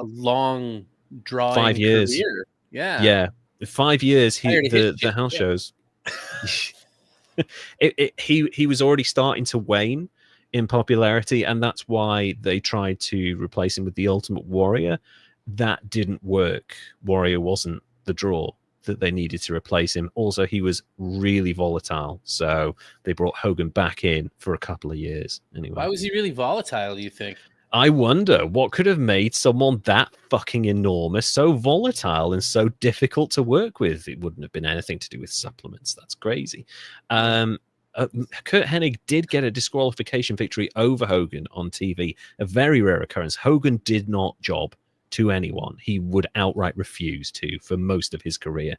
long drawing 5 years. Career. Yeah. 5 years. The house shows. He was already starting to wane in popularity, and that's why they tried to replace him with the Ultimate Warrior. That didn't work. Warrior wasn't the draw that they needed to replace him. Also, he was really volatile, so they brought Hogan back in for a couple of years. Anyway, why was he really volatile, do you think? I wonder what could have made someone that fucking enormous so volatile and so difficult to work with. It wouldn't have been anything to do with supplements. That's crazy. Curt Hennig did get a disqualification victory over Hogan on TV, a very rare occurrence. Hogan did not job to anyone. He would outright refuse to for most of his career.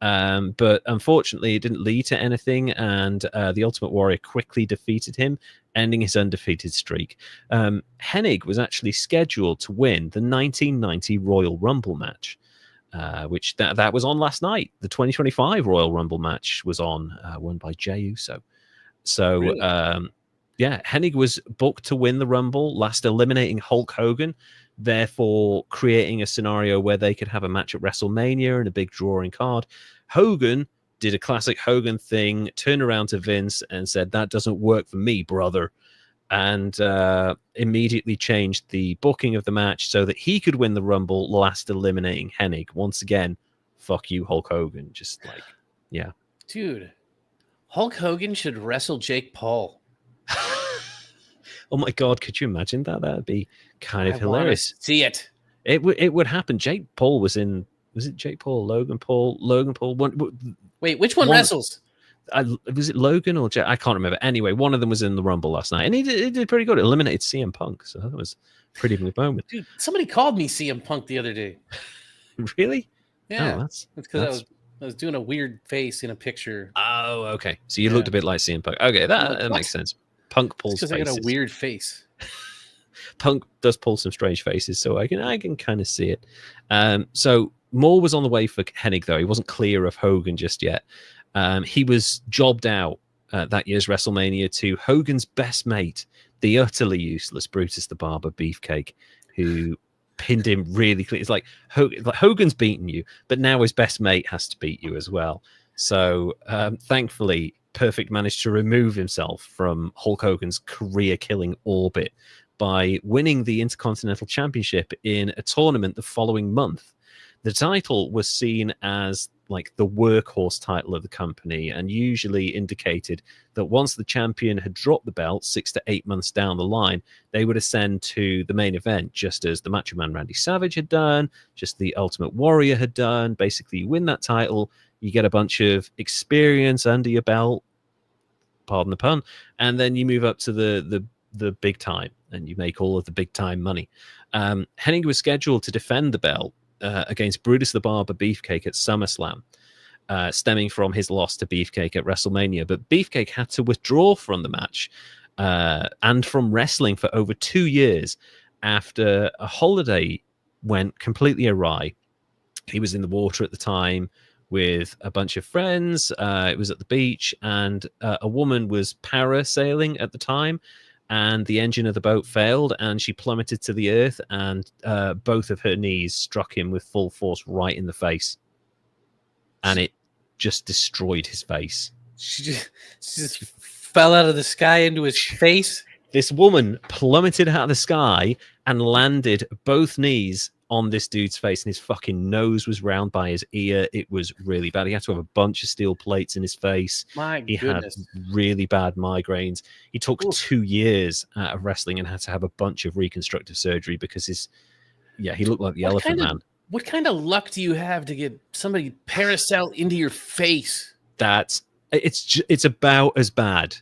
But unfortunately, it didn't lead to anything, and the Ultimate Warrior quickly defeated him, ending his undefeated streak. Hennig was actually scheduled to win the 1990 Royal Rumble match, which that was on last night. The 2025 Royal Rumble match was on, won by Jey Uso. So, really? Hennig was booked to win the Rumble, last eliminating Hulk Hogan, therefore creating a scenario where they could have a match at WrestleMania and a big drawing card. Hogan did a classic Hogan thing, turned around to Vince and said, "That doesn't work for me, brother." And immediately changed the booking of the match so that he could win the Rumble, last eliminating Hennig. Once again, fuck you, Hulk Hogan. Just like, yeah. Dude, Hulk Hogan should wrestle Jake Paul. Oh my God, could you imagine that? That'd be kind of hilarious. See it. It would happen. Jake Paul was in, was it Jake Paul? Logan Paul? Wait, which one wrestles? Was it Logan or Jack? I can't remember. Anyway, one of them was in the Rumble last night, and he did pretty good. It eliminated CM Punk, so that was a pretty big moment. Dude, somebody called me CM Punk the other day. Really? Yeah, oh, that's because I was doing a weird face in a picture. Oh, okay. So you looked a bit like CM Punk. Okay, that makes sense. Punk pulls faces. Because I got a weird face. Punk does pull some strange faces, so I can kind of see it. So Moore was on the way for Hennig, though. He wasn't clear of Hogan just yet. He was jobbed out that year's WrestleMania to Hogan's best mate, the utterly useless Brutus the Barber Beefcake, who pinned him really clean. It's like Hogan's beaten you, but now his best mate has to beat you as well. So thankfully, Perfect managed to remove himself from Hulk Hogan's career-killing orbit by winning the Intercontinental Championship in a tournament the following month. The title was seen as like the workhorse title of the company, and usually indicated that once the champion had dropped the belt 6 to 8 months down the line, they would ascend to the main event, just as the Macho Man Randy Savage had done, just the Ultimate Warrior had done. Basically, you win that title, you get a bunch of experience under your belt, pardon the pun, and then you move up to the big time, and you make all of the big time money. Hennig was scheduled to defend the belt against Brutus the Barber Beefcake at SummerSlam, stemming from his loss to Beefcake at WrestleMania. But Beefcake had to withdraw from the match and from wrestling for over 2 years after a holiday went completely awry. He was in the water at the time with a bunch of friends. It was at the beach, and a woman was parasailing at the time, and the engine of the boat failed, and she plummeted to the earth, and both of her knees struck him with full force right in the face, and it just destroyed his face. She just fell out of the sky into his face? This woman plummeted out of the sky and landed both knees on this dude's face, and his fucking nose was round by his ear. It was really bad. He had to have a bunch of steel plates in his face. He had really bad migraines. He took 2 years out of wrestling and had to have a bunch of reconstructive surgery because he looked like the Elephant Man. What kind of luck do you have to get somebody parasail into your face? It's about as bad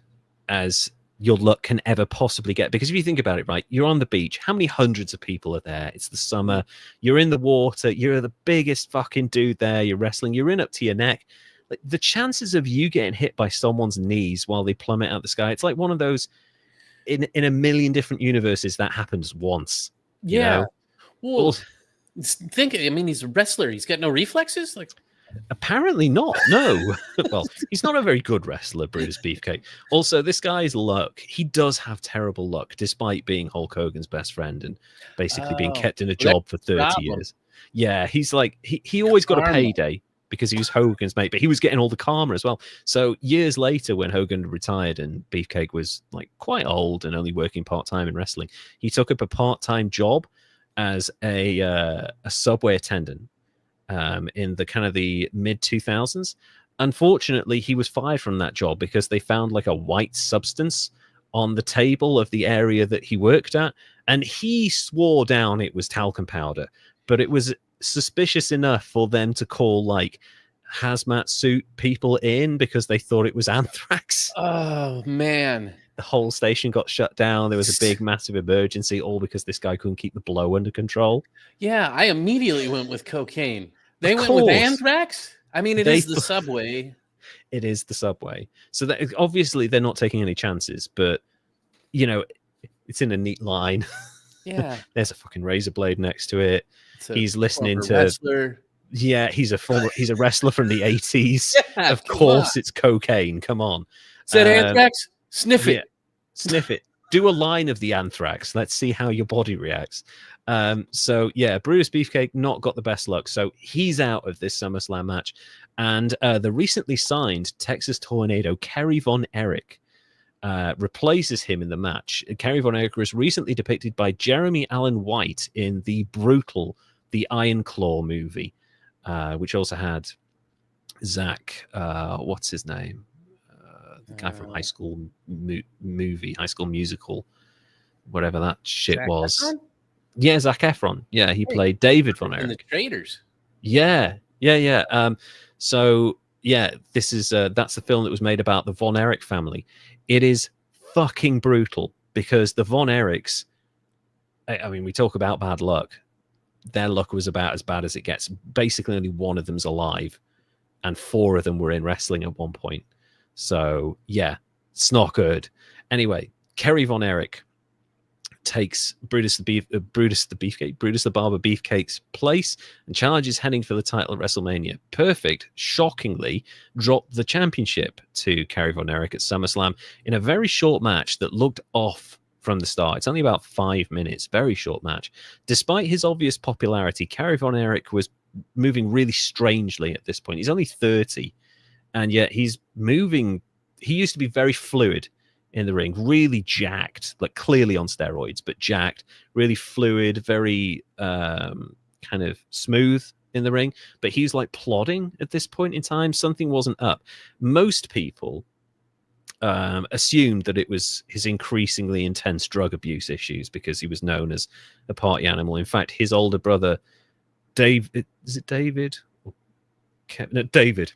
as your luck can ever possibly get, because if you think about it, right, you're on the beach, how many hundreds of people are there? It's the summer, you're in the water, you're the biggest fucking dude there, you're wrestling, you're in up to your neck. Like, the chances of you getting hit by someone's knees while they plummet out the sky, it's like one of those in a million different universes that happens once. Yeah. You know? Well, he's a wrestler, he's got no reflexes. Like, apparently not. No. Well, he's not a very good wrestler, Brutus Beefcake. Also, this guy's luck, he does have terrible luck, despite being Hulk Hogan's best friend and basically being kept in a job for 30 years. Yeah, he's like, he always got a payday because he was Hogan's mate, but he was getting all the karma as well. So years later, when Hogan retired and Beefcake was like quite old and only working part-time in wrestling, he took up a part-time job as a subway attendant in the kind of the mid 2000s. Unfortunately, he was fired from that job because they found like a white substance on the table of the area that he worked at, and he swore down it was talcum powder, but it was suspicious enough for them to call like hazmat suit people in because they thought it was anthrax. Oh man, the whole station got shut down. There was a big massive emergency, all because this guy couldn't keep the blow under control. Yeah, I immediately went with cocaine. They went with anthrax? I mean, it is the subway. It is the subway. So that, obviously they're not taking any chances, but you know, it's in a neat line. Yeah. There's a fucking razor blade next to it. He's listening to wrestler. Yeah, he's a wrestler from the 80s. Yeah, of course it's cocaine. Come on. Is that anthrax? Sniff it. Yeah, sniff it. do a line of the anthrax. Let's see how your body reacts. So yeah, Brutus Beefcake not got the best luck. So he's out of this SummerSlam match. And the recently signed Texas Tornado, Kerry Von Erich, replaces him in the match. Kerry Von Erich was recently depicted by Jeremy Allen White in the brutal The Iron Claw movie, which also had Zach, what's his name? The guy from High School movie, High School Musical, whatever that shit Zac was. Efron? Yeah, Zac Efron. Yeah, he played David Von Erich. In The Traitors. Yeah. So yeah, this is that's the film that was made about the Von Erich family. It is fucking brutal because the Von Erichs, I mean, we talk about bad luck. Their luck was about as bad as it gets. Basically, only one of them's alive, and 4 of them were in wrestling at one point. So yeah, it's not good. Anyway, Kerry Von Erich takes Brutus the Barber Beefcake's place and challenges Hennig for the title at WrestleMania. Perfect, shockingly, dropped the championship to Kerry Von Erich at SummerSlam in a very short match that looked off from the start. It's only about 5 minutes, very short match. Despite his obvious popularity, Kerry Von Erich was moving really strangely at this point. He's only 30, and yet he's moving. He used to be very fluid in the ring, really jacked, like clearly on steroids, but jacked, really fluid, very kind of smooth in the ring. But he's like plodding at this point in time. Something wasn't up. Most people assumed that it was his increasingly intense drug abuse issues because he was known as a party animal. In fact, his older brother, David, is it David? No, David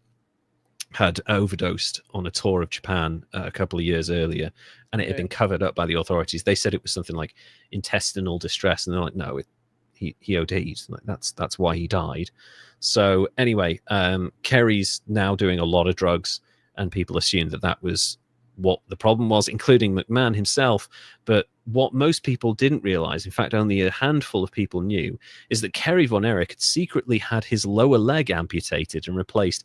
had overdosed on a tour of Japan a couple of years earlier, and it had been covered up by the authorities. They said it was something like intestinal distress, and they're like, no, he OD'd. Like, that's why he died. So anyway, Kerry's now doing a lot of drugs, and people assumed that was what the problem was, including McMahon himself. But what most people didn't realize, in fact, only a handful of people knew, is that Kerry Von Erich had secretly had his lower leg amputated and replaced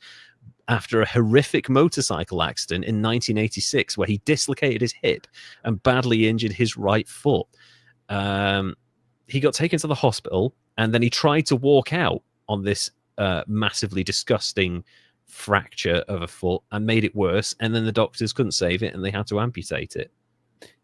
after a horrific motorcycle accident in 1986 where he dislocated his hip and badly injured his right foot. He got taken to the hospital, and then he tried to walk out on this massively disgusting fracture of a foot and made it worse, and then the doctors couldn't save it and they had to amputate it.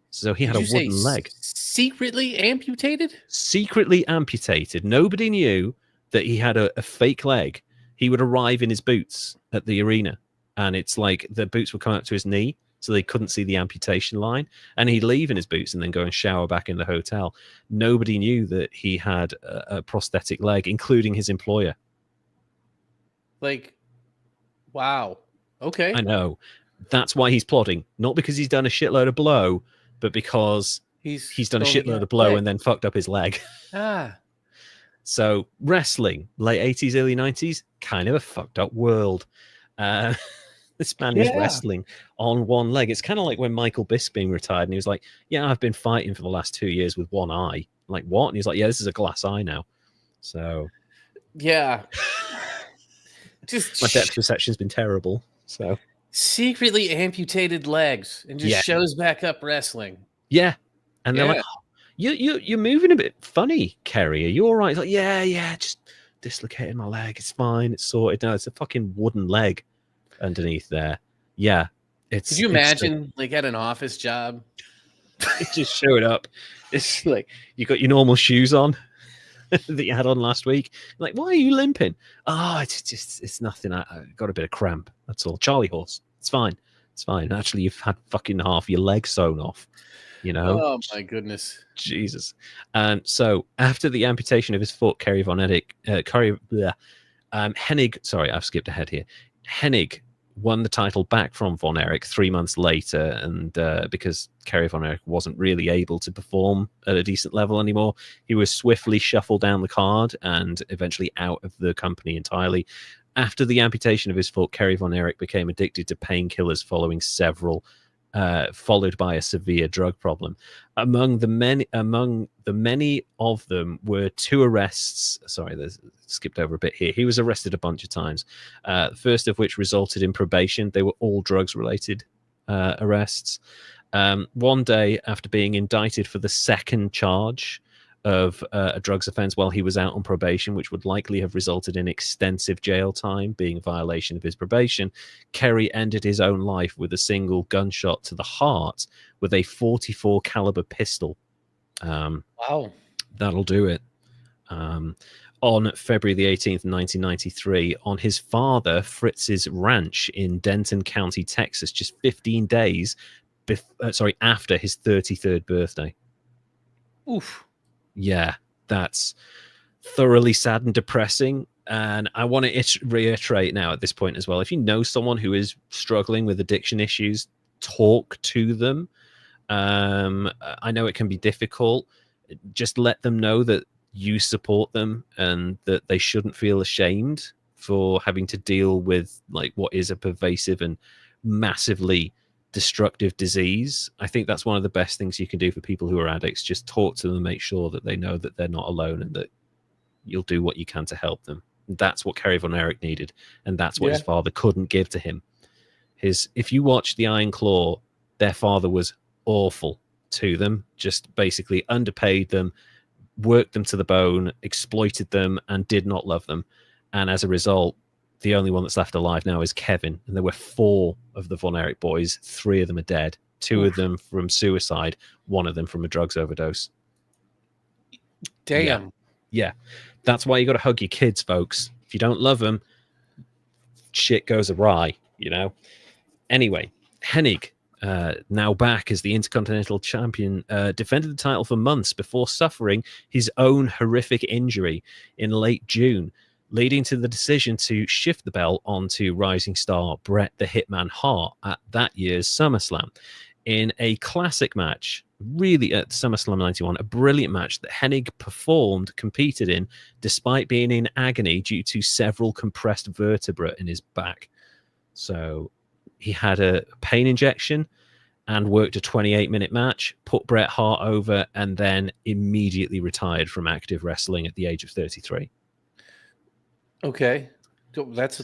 So he had a wooden leg. Secretly amputated? Secretly amputated. Nobody knew that he had a fake leg. He would arrive in his boots at the arena, and it's like the boots would come up to his knee, so they couldn't see the amputation line, and he'd leave in his boots and then go and shower back in the hotel. Nobody knew that he had a prosthetic leg, including his employer. Like, wow. Okay. I know. That's why he's plodding. Not because he's done a shitload of blow, but because he's done a shitload of blow and then fucked up his leg. So wrestling, late 80s, early 90s, kind of a fucked up world. This man is wrestling on one leg. It's kind of like when Michael Bisping retired and he was like, yeah, I've been fighting for the last 2 years with one eye. I'm like, what? And he's like, yeah, this is a glass eye now. So yeah. My depth perception's been terrible. So secretly amputated legs and just shows back up wrestling. Yeah. And they're like, oh, you're moving a bit funny, Kerry. Are you all right? He's like, yeah, just dislocated my leg. It's fine. It's sorted. No, it's a fucking wooden leg underneath there. Yeah. Could you imagine like at an office job? It just showed up. It's like you got your normal shoes on that you had on last week. Like, why are you limping? Oh, it's nothing. I got a bit of cramp. That's all. Charlie horse. It's fine. Actually, you've had fucking half your leg sewn off. You know? Oh my goodness. Jesus. And so after the amputation of his foot, Hennig, sorry, I've skipped ahead here. Hennig won the title back from Von Erich 3 months later, and because Kerry Von Erich wasn't really able to perform at a decent level anymore, he was swiftly shuffled down the card and eventually out of the company entirely. After the amputation of his foot, Kerry Von Erich became addicted to painkillers followed by a severe drug problem. Among the many of them were 2 arrests. Sorry, skipped over a bit here. He was arrested a bunch of times. The first of which resulted in probation. They were all drugs-related arrests. One day after being indicted for the second charge of a drugs offense while he was out on probation, which would likely have resulted in extensive jail time, being a violation of his probation, Kerry ended his own life with a single gunshot to the heart with a 44 caliber pistol. Wow. That'll do it. On February the 18th, 1993, on his father Fritz's ranch in Denton County, Texas, just 15 days after his 33rd birthday. Oof. Yeah, that's thoroughly sad and depressing. And I want to reiterate now at this point as well, if you know someone who is struggling with addiction issues, talk to them. I know it can be difficult. Just let them know that you support them and that they shouldn't feel ashamed for having to deal with like what is a pervasive and massively destructive disease. I think that's one of the best things you can do for people who are addicts. Just talk to them, make sure that they know that they're not alone and that you'll do what you can to help them. That's what Kerry Von Erich needed, and that's what his father couldn't give to him. If you watch The Iron Claw, their father was awful to them, just basically underpaid them, worked them to the bone, exploited them, and did not love them. And as a result, the only one that's left alive now is Kevin. And there were 4 of the Von Erich boys. 3 of them are dead. 2 of them from suicide. 1 of them from a drugs overdose. Damn. Yeah. That's why you got to hug your kids, folks. If you don't love them, shit goes awry, you know? Anyway, Hennig, now back as the Intercontinental Champion, defended the title for months before suffering his own horrific injury in late June, leading to the decision to shift the belt onto rising star Bret the Hitman Hart at that year's SummerSlam. In a classic match, really at SummerSlam 91, a brilliant match that Hennig competed in, despite being in agony due to several compressed vertebrae in his back. So he had a pain injection and worked a 28-minute match, put Bret Hart over, and then immediately retired from active wrestling at the age of 33. Okay. That's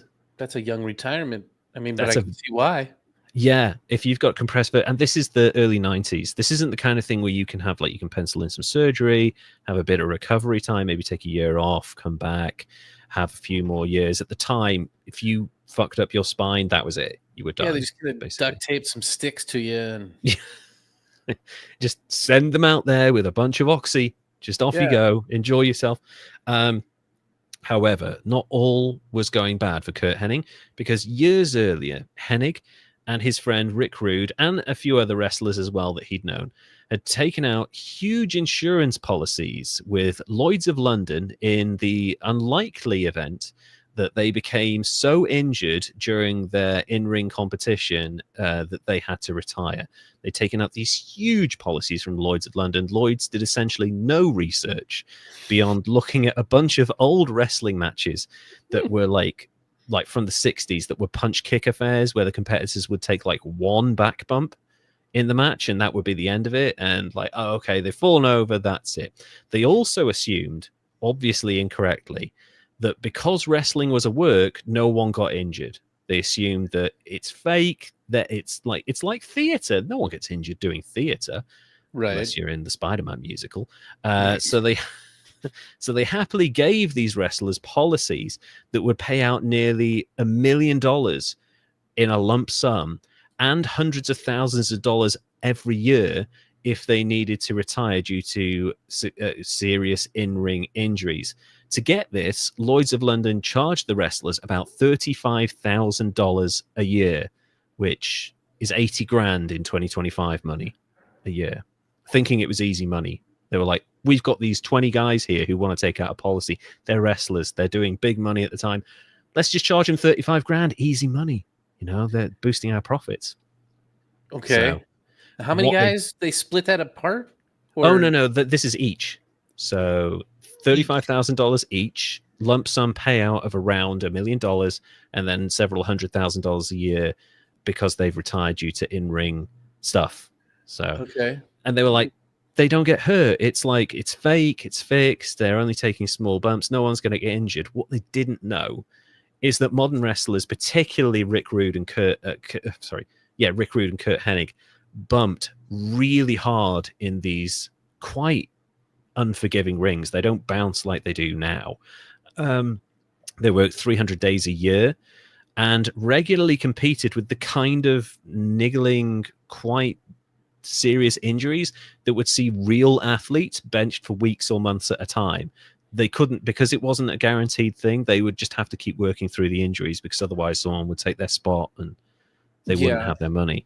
a young retirement. I mean, but I can see why. Yeah, if you've got compressed and this is the early 90s. This isn't the kind of thing where you can have, like, you can pencil in some surgery, have a bit of recovery time, maybe take a year off, come back, have a few more years. At the time, if you fucked up your spine, that was it. You were done. Yeah, they just gonna duct tape some sticks to you and just send them out there with a bunch of oxy. Just off you go. Enjoy yourself. However, not all was going bad for Curt Hennig, because years earlier, Hennig and his friend Rick Rude and a few other wrestlers as well that he'd known had taken out huge insurance policies with Lloyd's of London in the unlikely event that they became so injured during their in-ring competition that they had to retire. They'd taken out these huge policies from Lloyd's of London. Lloyd's did essentially no research beyond looking at a bunch of old wrestling matches that were like from the 60s, that were punch kick affairs where the competitors would take like one back bump in the match and that would be the end of it. And like, oh, okay, they've fallen over, that's it. They also assumed, obviously incorrectly, that because wrestling was a work, no one got injured. They assumed that it's fake, that it's like theater. No one gets injured doing theater, right? Unless you're in the Spider-Man musical. So they happily gave these wrestlers policies that would pay out nearly $1 million in a lump sum and hundreds of thousands of dollars every year if they needed to retire due to serious in-ring injuries. To get this, Lloyd's of London charged the wrestlers about $35,000 a year, which is 80 grand in 2025 money a year. Thinking it was easy money. They were like, we've got these 20 guys here who want to take out a policy. They're wrestlers. They're doing big money at the time. Let's just charge them 35 grand. Easy money. You know, they're boosting our profits. Okay. So, how many guys? They split that apart? Or? Oh, no. This is each. So $35,000 each, lump sum payout of around $1 million, and then several $100,000 a year because they've retired due to in-ring stuff. So, okay. And they were like, they don't get hurt. It's like, it's fake, it's fixed. They're only taking small bumps. No one's going to get injured. What they didn't know is that modern wrestlers, particularly Rick Rude and Curt Hennig, bumped really hard in these quite unforgiving rings. They don't bounce like they do now. They worked 300 days a year and regularly competed with the kind of niggling, quite serious injuries that would see real athletes benched for weeks or months at a time. They couldn't, because it wasn't a guaranteed thing. They would just have to keep working through the injuries, because otherwise someone would take their spot and they wouldn't have their money.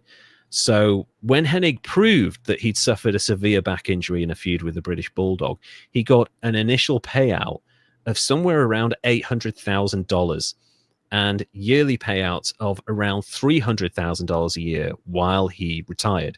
So when Hennig proved that he'd suffered a severe back injury in a feud with the British Bulldog, he got an initial payout of somewhere around $800,000 and yearly payouts of around $300,000 a year while he retired.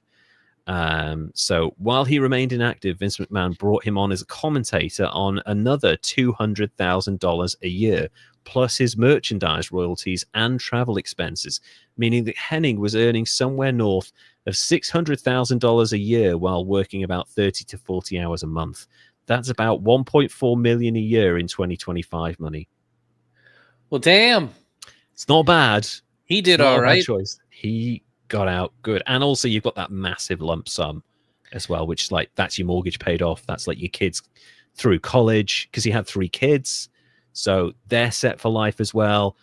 So while he remained inactive, Vince McMahon brought him on as a commentator on another $200,000 a year, plus his merchandise royalties and travel expenses, meaning that Hennig was earning somewhere north of $600,000 a year while working about 30 to 40 hours a month. That's about $1.4 million a year in 2025 money. Well, damn. It's not bad. He did all right. Choice. He got out good. And also you've got that massive lump sum as well, which is like, that's your mortgage paid off. That's like your kids through college, because he had 3 kids. So they're set for life as well.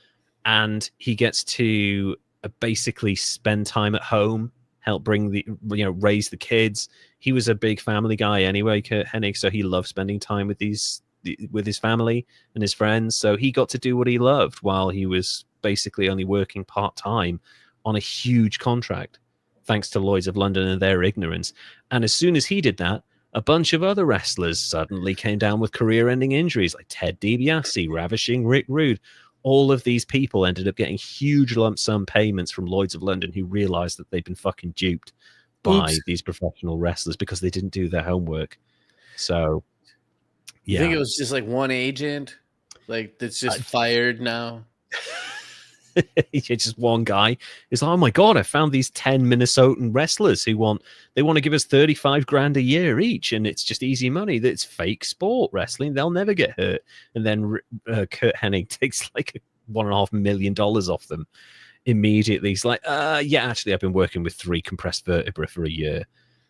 And he gets to basically spend time at home, help bring the, raise the kids. He was a big family guy anyway, Curt Hennig. So he loved spending time with his family and his friends. So he got to do what he loved while he was basically only working part-time on a huge contract, thanks to Lloyd's of London and their ignorance. And as soon as he did that, a bunch of other wrestlers suddenly came down with career-ending injuries, like Ted DiBiase, Ravishing Rick Rude. All of these people ended up getting huge lump sum payments from Lloyd's of London, who realized that they'd been fucking duped by these professional wrestlers because they didn't do their homework. So, yeah. You think it was just like one agent, like that's just fired now? Just one guy is like, oh my god, I found these 10 Minnesotan wrestlers who want to give us 35 grand a year each, and it's just easy money. That's fake sport wrestling. They'll never get hurt. And then Curt Hennig takes like $1.5 million off them immediately. He's like, yeah, actually, I've been working with 3 compressed vertebrae for a year. And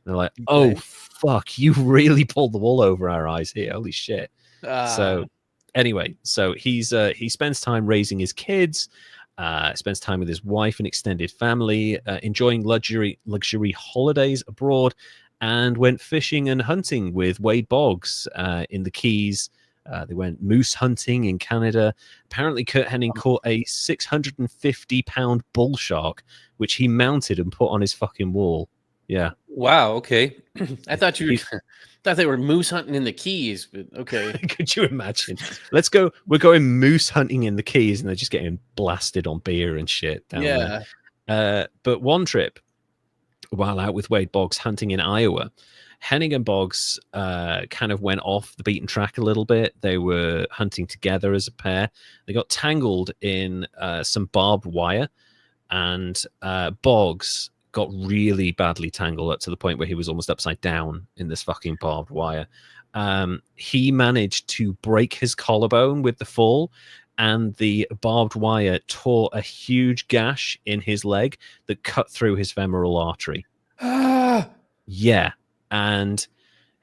they're like, oh fuck, you really pulled the wool over our eyes here. Holy shit. So anyway, so he spends time raising his kids. Spends time with his wife and extended family, enjoying luxury holidays abroad, and went fishing and hunting with Wade Boggs in the Keys. They went moose hunting in Canada. Apparently, Curt Hennig caught a 650-pound bull shark, which he mounted and put on his fucking wall. Yeah. Wow. Okay. I thought they were moose hunting in the Keys, but okay. Could you imagine? We're going moose hunting in the Keys, and they're just getting blasted on beer and shit down there. But one trip, while out with Wade Boggs hunting in Iowa, Hennig and Boggs kind of went off the beaten track a little bit. They were hunting together as a pair. They got tangled in some barbed wire, and Boggs got really badly tangled up to the point where he was almost upside down in this fucking barbed wire. He managed to break his collarbone with the fall, and the barbed wire tore a huge gash in his leg that cut through his femoral artery. Yeah. And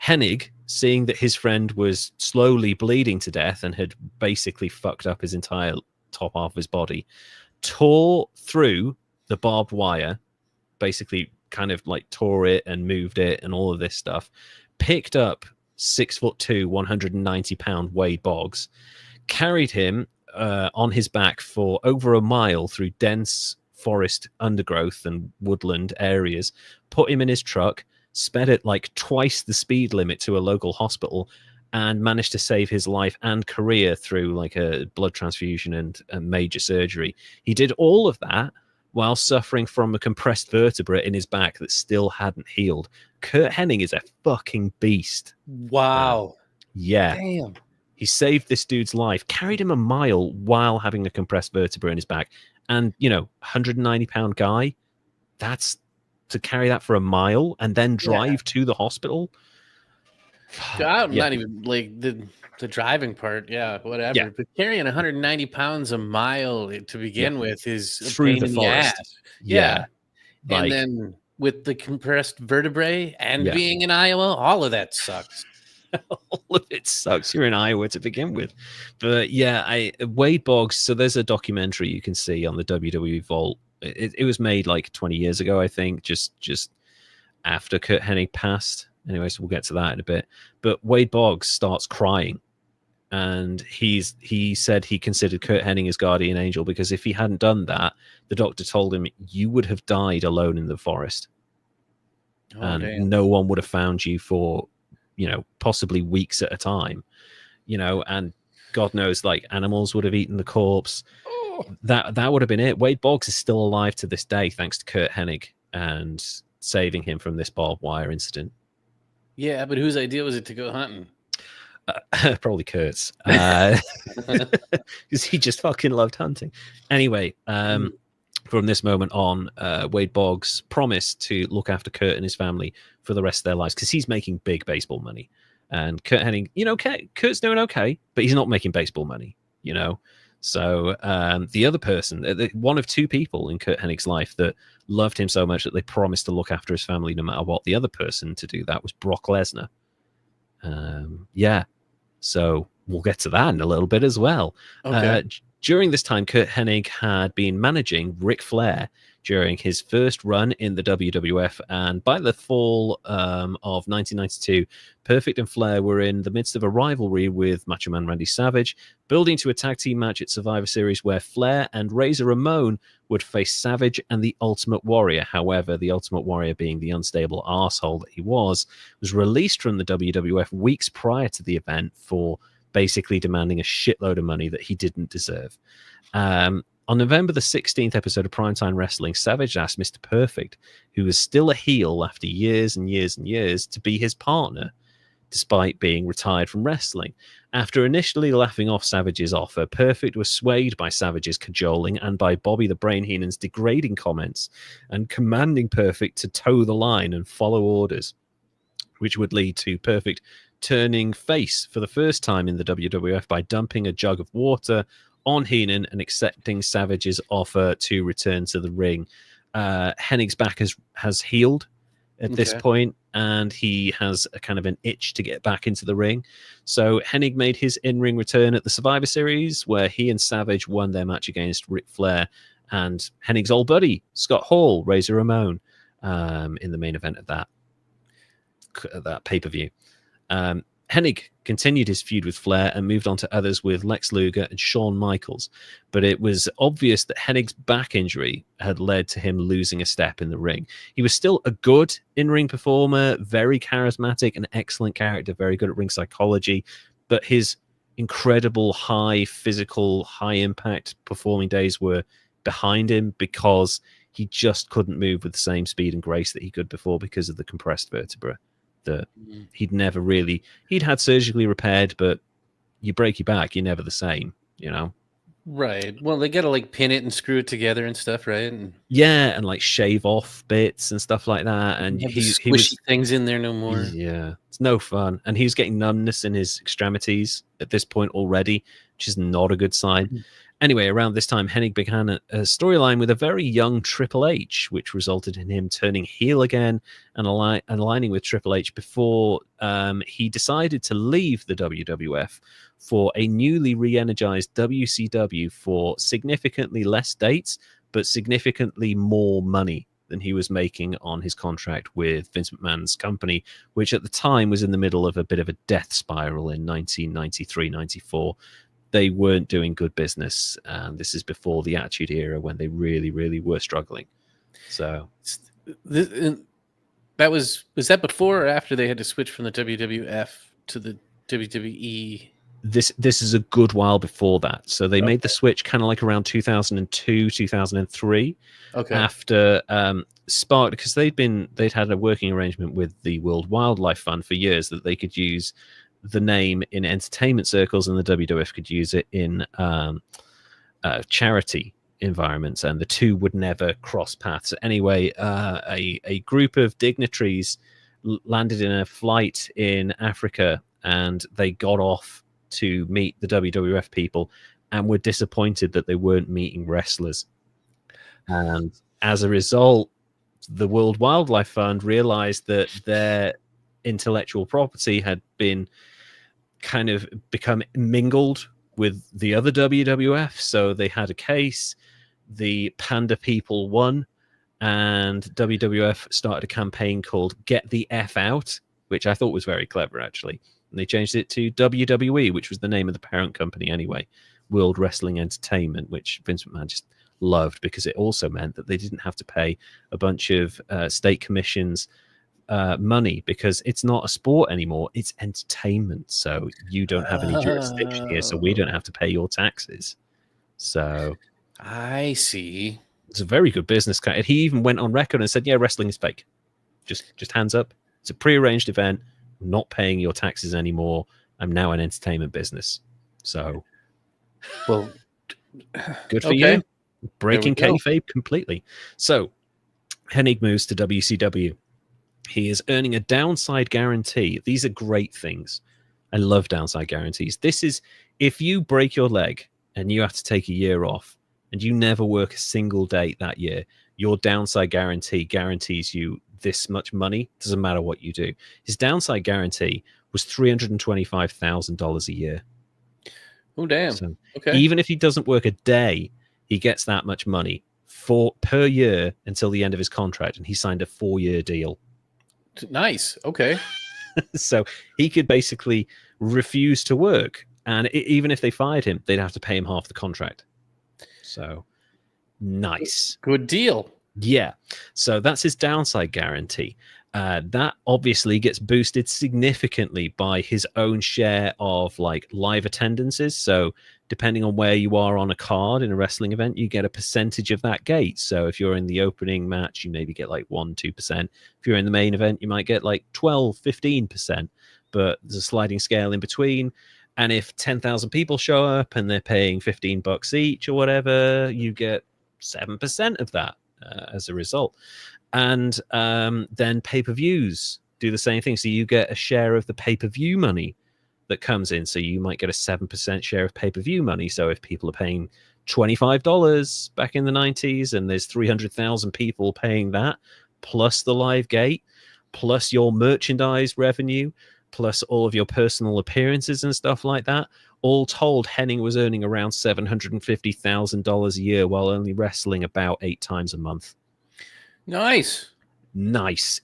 Hennig, seeing that his friend was slowly bleeding to death and had basically fucked up his entire top half of his body, tore through the barbed wire, basically kind of like tore it and moved it and all of this stuff, picked up 6'2", 190-pound Wade Boggs, carried him on his back for over a mile through dense forest undergrowth and woodland areas, put him in his truck, sped it like twice the speed limit to a local hospital, and managed to save his life and career through like a blood transfusion and a major surgery. He did all of that while suffering from a compressed vertebra in his back that still hadn't healed. Curt Hennig is a fucking beast. Wow. Yeah. Damn. He saved this dude's life, carried him a mile while having a compressed vertebra in his back. And, 190-pound guy, that's to carry that for a mile and then drive to the hospital. Not even like the driving part. Yeah, whatever. Yeah. But carrying 190 pounds a mile to begin with is through the forest. Yeah. And then with the compressed vertebrae and Yeah. being in Iowa, all of that sucks. All of it sucks. You're in Iowa to begin with. But yeah, Wade Boggs. So there's a documentary you can see on the WWE Vault. It was made like 20 years ago, I think, just after Curt Hennig passed. Anyway, so we'll get to that in a bit. But Wade Boggs starts crying, and he said he considered Curt Hennig his guardian angel because if he hadn't done that, the doctor told him you would have died alone in the forest, and damn. no one would have found you for, possibly weeks at a time, and God knows, like, animals would have eaten the corpse. That would have been it. Wade Boggs is still alive to this day thanks to Curt Hennig and saving him from this barbed wire incident. Yeah, but whose idea was it to go hunting? Probably Kurt's, because he just fucking loved hunting. Anyway, from this moment on, Wade Boggs promised to look after Curt and his family for the rest of their lives because he's making big baseball money. And Curt Hennig, Kurt's doing okay, but he's not making baseball money, So the other person, one of two people in Curt Hennig's life that loved him so much that they promised to look after his family no matter what. The other person to do that was Brock Lesnar. So we'll get to that in a little bit as well. Okay. During this time, Curt Hennig had been managing Ric Flair during his first run in the WWF, and by the fall of 1992, Perfect and Flair were in the midst of a rivalry with Macho Man Randy Savage, building to a tag team match at Survivor Series where Flair and Razor Ramon would face Savage and the Ultimate Warrior. However, the Ultimate Warrior, being the unstable arsehole that he was released from the WWF weeks prior to the event for basically demanding a shitload of money that he didn't deserve. On November the 16th episode of Primetime Wrestling, Savage asked Mr. Perfect, who was still a heel after years and years and years, to be his partner, despite being retired from wrestling. After initially laughing off Savage's offer, Perfect was swayed by Savage's cajoling and by Bobby the Brain Heenan's degrading comments and commanding Perfect to toe the line and follow orders, which would lead to Perfect turning face for the first time in the WWF by dumping a jug of water on Heenan and accepting Savage's offer to return to the ring. Hennig's back has healed at this point, and he has a kind of an itch to get back into the ring. So Hennig made his in-ring return at the Survivor Series, where he and Savage won their match against Ric Flair and Hennig's old buddy, Scott Hall, Razor Ramon, in the main event of that pay-per-view. Hennig continued his feud with Flair and moved on to others with Lex Luger and Shawn Michaels, but it was obvious that Hennig's back injury had led to him losing a step in the ring. He was still a good in-ring performer, very charismatic, an excellent character, very good at ring psychology, but his incredible high physical, high impact performing days were behind him because he just couldn't move with the same speed and grace that he could before because of the compressed vertebra. That he'd had surgically repaired, but you break your back, you're never the same, Right. Well, they gotta like pin it and screw it together and stuff, right? And like shave off bits and stuff like that. And he was things in there no more. Yeah, it's no fun. And he was getting numbness in his extremities at this point already, which is not a good sign. Mm-hmm. Anyway, around this time, Hennig began a storyline with a very young Triple H, which resulted in him turning heel again and aligning with Triple H before he decided to leave the WWF for a newly re-energized WCW for significantly less dates, but significantly more money than he was making on his contract with Vince McMahon's company, which at the time was in the middle of a bit of a death spiral in 1993-94. They weren't doing good business, and this is before the Attitude Era when they really, really were struggling. So was that before or after they had to switch from the WWF to the WWE? This is a good while before that. So they made the switch kind of like around 2002, 2003. Okay. After Spark, because they'd had a working arrangement with the World Wildlife Fund for years that they could use the name in entertainment circles, and the WWF could use it in charity environments, and the two would never cross paths. Anyway, a group of dignitaries landed in a flight in Africa, and they got off to meet the WWF people and were disappointed that they weren't meeting wrestlers. And as a result, the World Wildlife Fund realized that their intellectual property had been kind of become mingled with the other WWF. So they had a case. The Panda people won, and WWF started a campaign called Get the F Out, which I thought was very clever, actually. And they changed it to WWE, which was the name of the parent company anyway, World Wrestling Entertainment, which Vince McMahon just loved because it also meant that they didn't have to pay a bunch of state commissions money, because it's not a sport anymore, it's entertainment. So you don't have any jurisdiction here, so we don't have to pay your taxes. So I see. It's a very good business. He even went on record and said, yeah, wrestling is fake. Just hands up. It's a prearranged event. I'm not paying your taxes anymore. I'm now an entertainment business. So, well, good for you. Breaking kayfabe completely. So, Hennig moves to WCW. He is earning a downside guarantee. These are great things. I love downside guarantees. This is if you break your leg and you have to take a year off and you never work a single day that year, your downside guarantee guarantees you this much money. Doesn't matter what you do. His downside guarantee was $325,000 a year. Oh, damn. So even if he doesn't work a day, he gets that much money per year until the end of his contract. And he signed a 4-year deal. Nice. Okay. So he could basically refuse to work. And even if they fired him, they'd have to pay him half the contract. So nice. Good deal. Yeah. So that's his downside guarantee. That obviously gets boosted significantly by his own share of like live attendances. So depending on where you are on a card in a wrestling event, you get a percentage of that gate. So if you're in the opening match, you maybe get like 1-2%. If you're in the main event, you might get like 12-15%, but there's a sliding scale in between. And if 10,000 people show up and they're paying $15 each or whatever, you get 7% of that as a result. And then pay-per-views do the same thing. So you get a share of the pay-per-view money that comes in. So you might get a 7% share of pay-per-view money. So if people are paying $25 back in the 90s and there's 300,000 people paying that, plus the live gate, plus your merchandise revenue, plus all of your personal appearances and stuff like that, all told, Hennig was earning around $750,000 a year while only wrestling about 8 times a month. Nice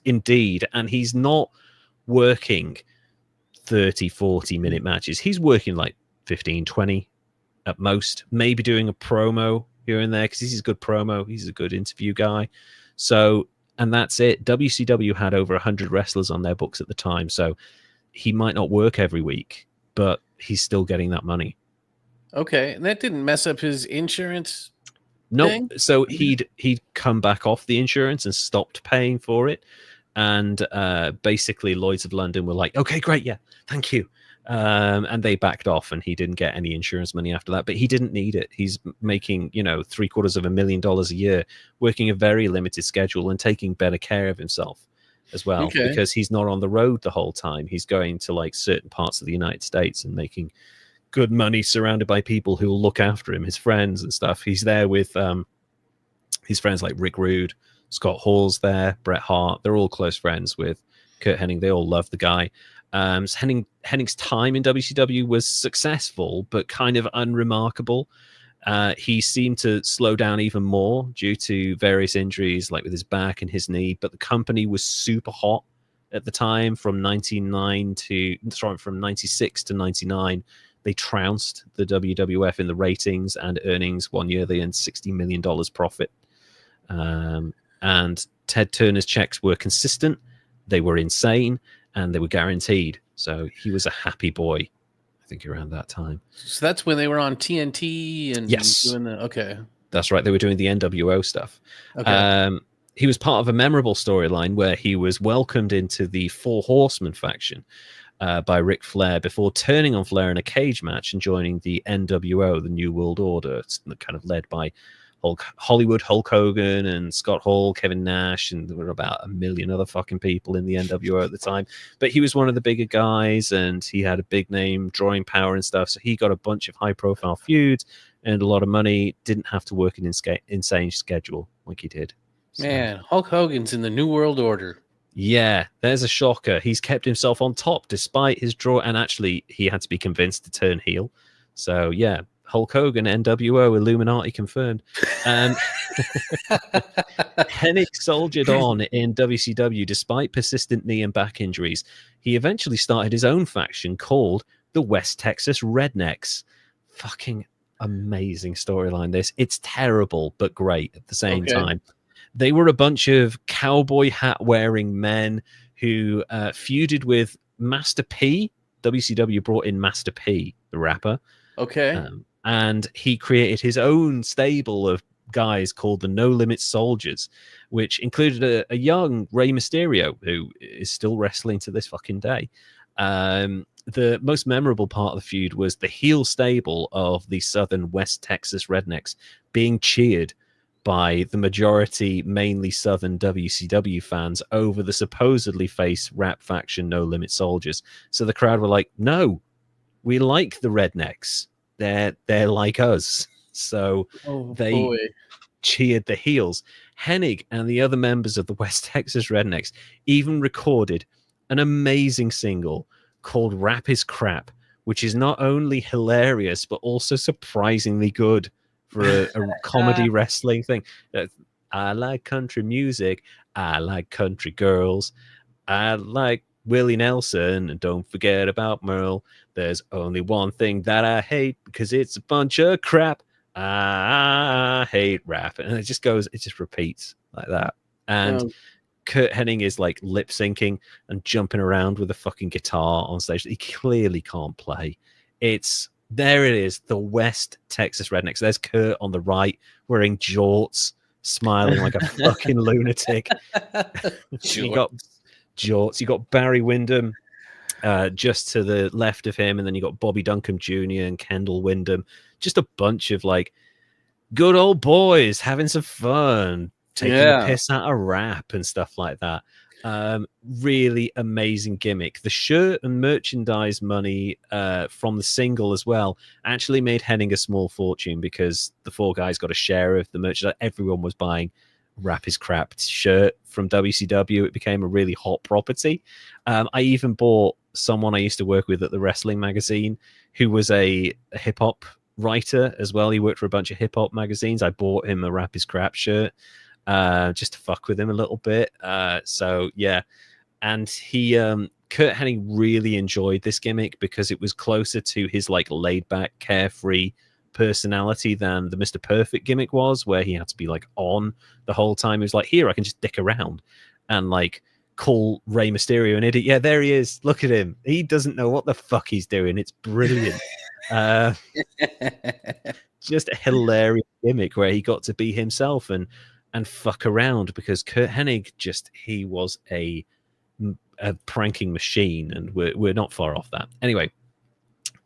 Indeed. And he's not working 30-40 minute matches. He's working like 15-20 at most, maybe doing a promo here and there because he's a good promo, he's a good interview guy. So, and that's it. WCW had over 100 wrestlers on their books at the time, so he might not work every week, but he's still getting that money. Okay. And that didn't mess up his insurance? No, nope. So he'd come back off the insurance and stopped paying for it. And basically Lloyd's of London were like, okay, great. Yeah, thank you. And they backed off and he didn't get any insurance money after that, but he didn't need it. He's making, $750,000 a year, working a very limited schedule and taking better care of himself as well, because he's not on the road the whole time. He's going to like certain parts of the United States and making good money surrounded by people who will look after him, his friends and stuff. He's there with his friends like Rick Rude, Scott Hall's there, Bret Hart. They're all close friends with Curt Hennig. They all love the guy. So Hennig's time in WCW was successful, but kind of unremarkable. He seemed to slow down even more due to various injuries, like with his back and his knee. But the company was super hot at the time from 96 to 99. They trounced the WWF in the ratings and earnings. One year they earned $60 million profit. And Ted Turner's checks were consistent. They were insane and they were guaranteed. So he was a happy boy, I think, around that time. So that's when they were on TNT and doing okay. That's right. They were doing the NWO stuff. Okay. He was part of a memorable storyline where he was welcomed into the Four Horsemen faction by Ric Flair before turning on Flair in a cage match and joining the NWO, the New World Order. It's kind of led by Hollywood Hulk Hogan and Scott Hall, Kevin Nash, and there were about 1 million other fucking people in the NWO at the time. But he was one of the bigger guys and he had a big name, drawing power and stuff. So he got a bunch of high-profile feuds and a lot of money, didn't have to work an insane schedule like he did. So, Man, Hulk Hogan's in the New World Order. yeah, there's a shocker. He's kept himself on top despite his draw, and actually he had to be convinced to turn heel. So yeah, Hulk Hogan, NWO, Illuminati confirmed. Hennig soldiered on in WCW despite persistent knee and back injuries. He eventually started his own faction called the West Texas Rednecks. Fucking amazing storyline, this. It's terrible, but great at the same time. They were a bunch of cowboy hat wearing men who feuded with Master P. WCW brought in Master P, the rapper. Okay. And he created his own stable of guys called the No Limit Soldiers, which included a young Rey Mysterio, who is still wrestling to this fucking day. The most memorable part of the feud was the heel stable of the Southern West Texas Rednecks being cheered by the majority, mainly Southern WCW fans over the supposedly face rap faction No Limit Soldiers. So the crowd were like, no, we like the Rednecks. They're like us. So they cheered the heels. Hennig and the other members of the West Texas Rednecks even recorded an amazing single called Rap is Crap, which is not only hilarious, but also surprisingly good for a comedy wrestling thing. I like country music. I like country girls. I like Willie Nelson, and don't forget about Merle. There's only one thing that I hate because it's a bunch of crap. I hate rap. And it just repeats like that. And Curt Hennig is like lip syncing and jumping around with a fucking guitar on stage that he clearly can't play. There it is, the West Texas Rednecks. There's Curt on the right wearing jorts, smiling like a fucking lunatic. You got jorts. You got Barry Windham just to the left of him, and then you got Bobby Duncombe Jr. and Kendall Windham. Just a bunch of like good old boys having some fun, taking the piss out of rap and stuff like that. Really amazing gimmick. The shirt and merchandise money from the single as well actually made Hennig a small fortune because the four guys got a share of the merchandise. Everyone was buying Rap is Crap shirt from WCW. It became a really hot property. I even bought someone I used to work with at the wrestling magazine who was a hip-hop writer as well. He worked for a bunch of hip-hop magazines. I bought him a Rap is Crap shirt just to fuck with him a little bit. So yeah, and he Curt Hennig really enjoyed this gimmick because it was closer to his like laid back, carefree personality than the Mr. Perfect gimmick was, where he had to be like on the whole time. He was like, here, I can just dick around and like call Rey Mysterio an idiot. Yeah, there he is. Look at him. He doesn't know what the fuck he's doing. It's brilliant. Just a hilarious gimmick where he got to be himself and fuck around, because Curt Hennig he was a pranking machine, and we're not far off that. Anyway,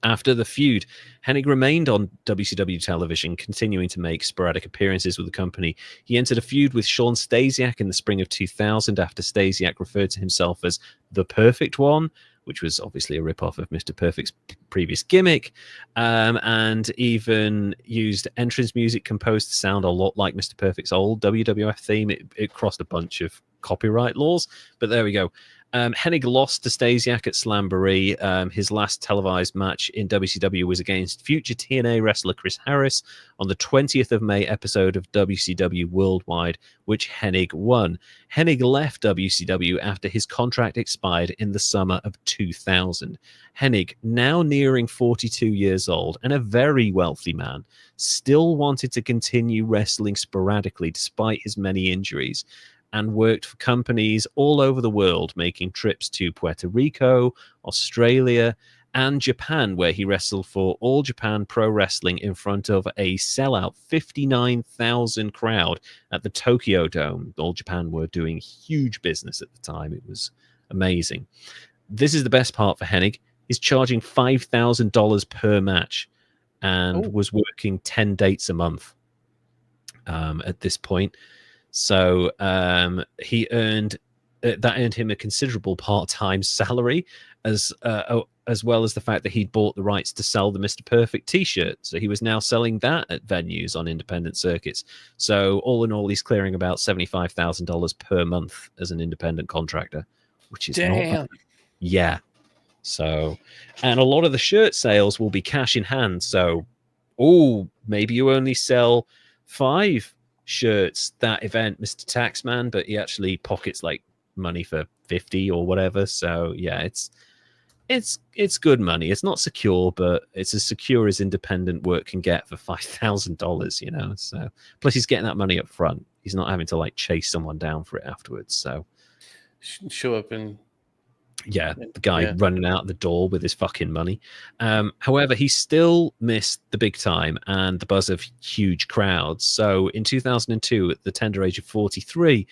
after the feud, Hennig remained on WCW television, continuing to make sporadic appearances with the company. He entered a feud with Shawn Stasiak in the spring of 2000 after Stasiak referred to himself as the Perfect One, which was obviously a ripoff of Mr. Perfect's previous gimmick, and even used entrance music composed to sound a lot like Mr. Perfect's old WWF theme. It crossed a bunch of copyright laws, but there we go. Hennig lost to Stasiak at Slamboree. His last televised match in WCW was against future TNA wrestler Chris Harris on the 20th of May episode of WCW Worldwide, which Hennig won. Hennig left WCW after his contract expired in the summer of 2000. Hennig, now nearing 42 years old and a very wealthy man, still wanted to continue wrestling sporadically despite his many injuries, and worked for companies all over the world, making trips to Puerto Rico, Australia, and Japan, where he wrestled for All Japan Pro Wrestling in front of a sellout 59,000 crowd at the Tokyo Dome. All Japan were doing huge business at the time. It was amazing. This is the best part for Hennig. He's charging $5,000 per match and was working 10 dates a month at this point. So he earned that earned him a considerable part-time salary, as well as the fact that he'd bought the rights to sell the Mr. Perfect t-shirt. So he was now selling that at venues on independent circuits. So all in all, he's clearing about $75,000 per month as an independent contractor, which is not bad. Yeah. So, and a lot of the shirt sales will be cash in hand. So, maybe you only sell 5 shirts that event, Mr. Taxman, but he actually pockets like money for 50 or whatever. So yeah, it's good money. It's not secure, but it's as secure as independent work can get for $5,000, you know. So plus he's getting that money up front. He's not having to like chase someone down for it afterwards. So show up and the guy running out the door with his fucking money. However, he still missed the big time and the buzz of huge crowds. So in 2002, at the tender age of 43,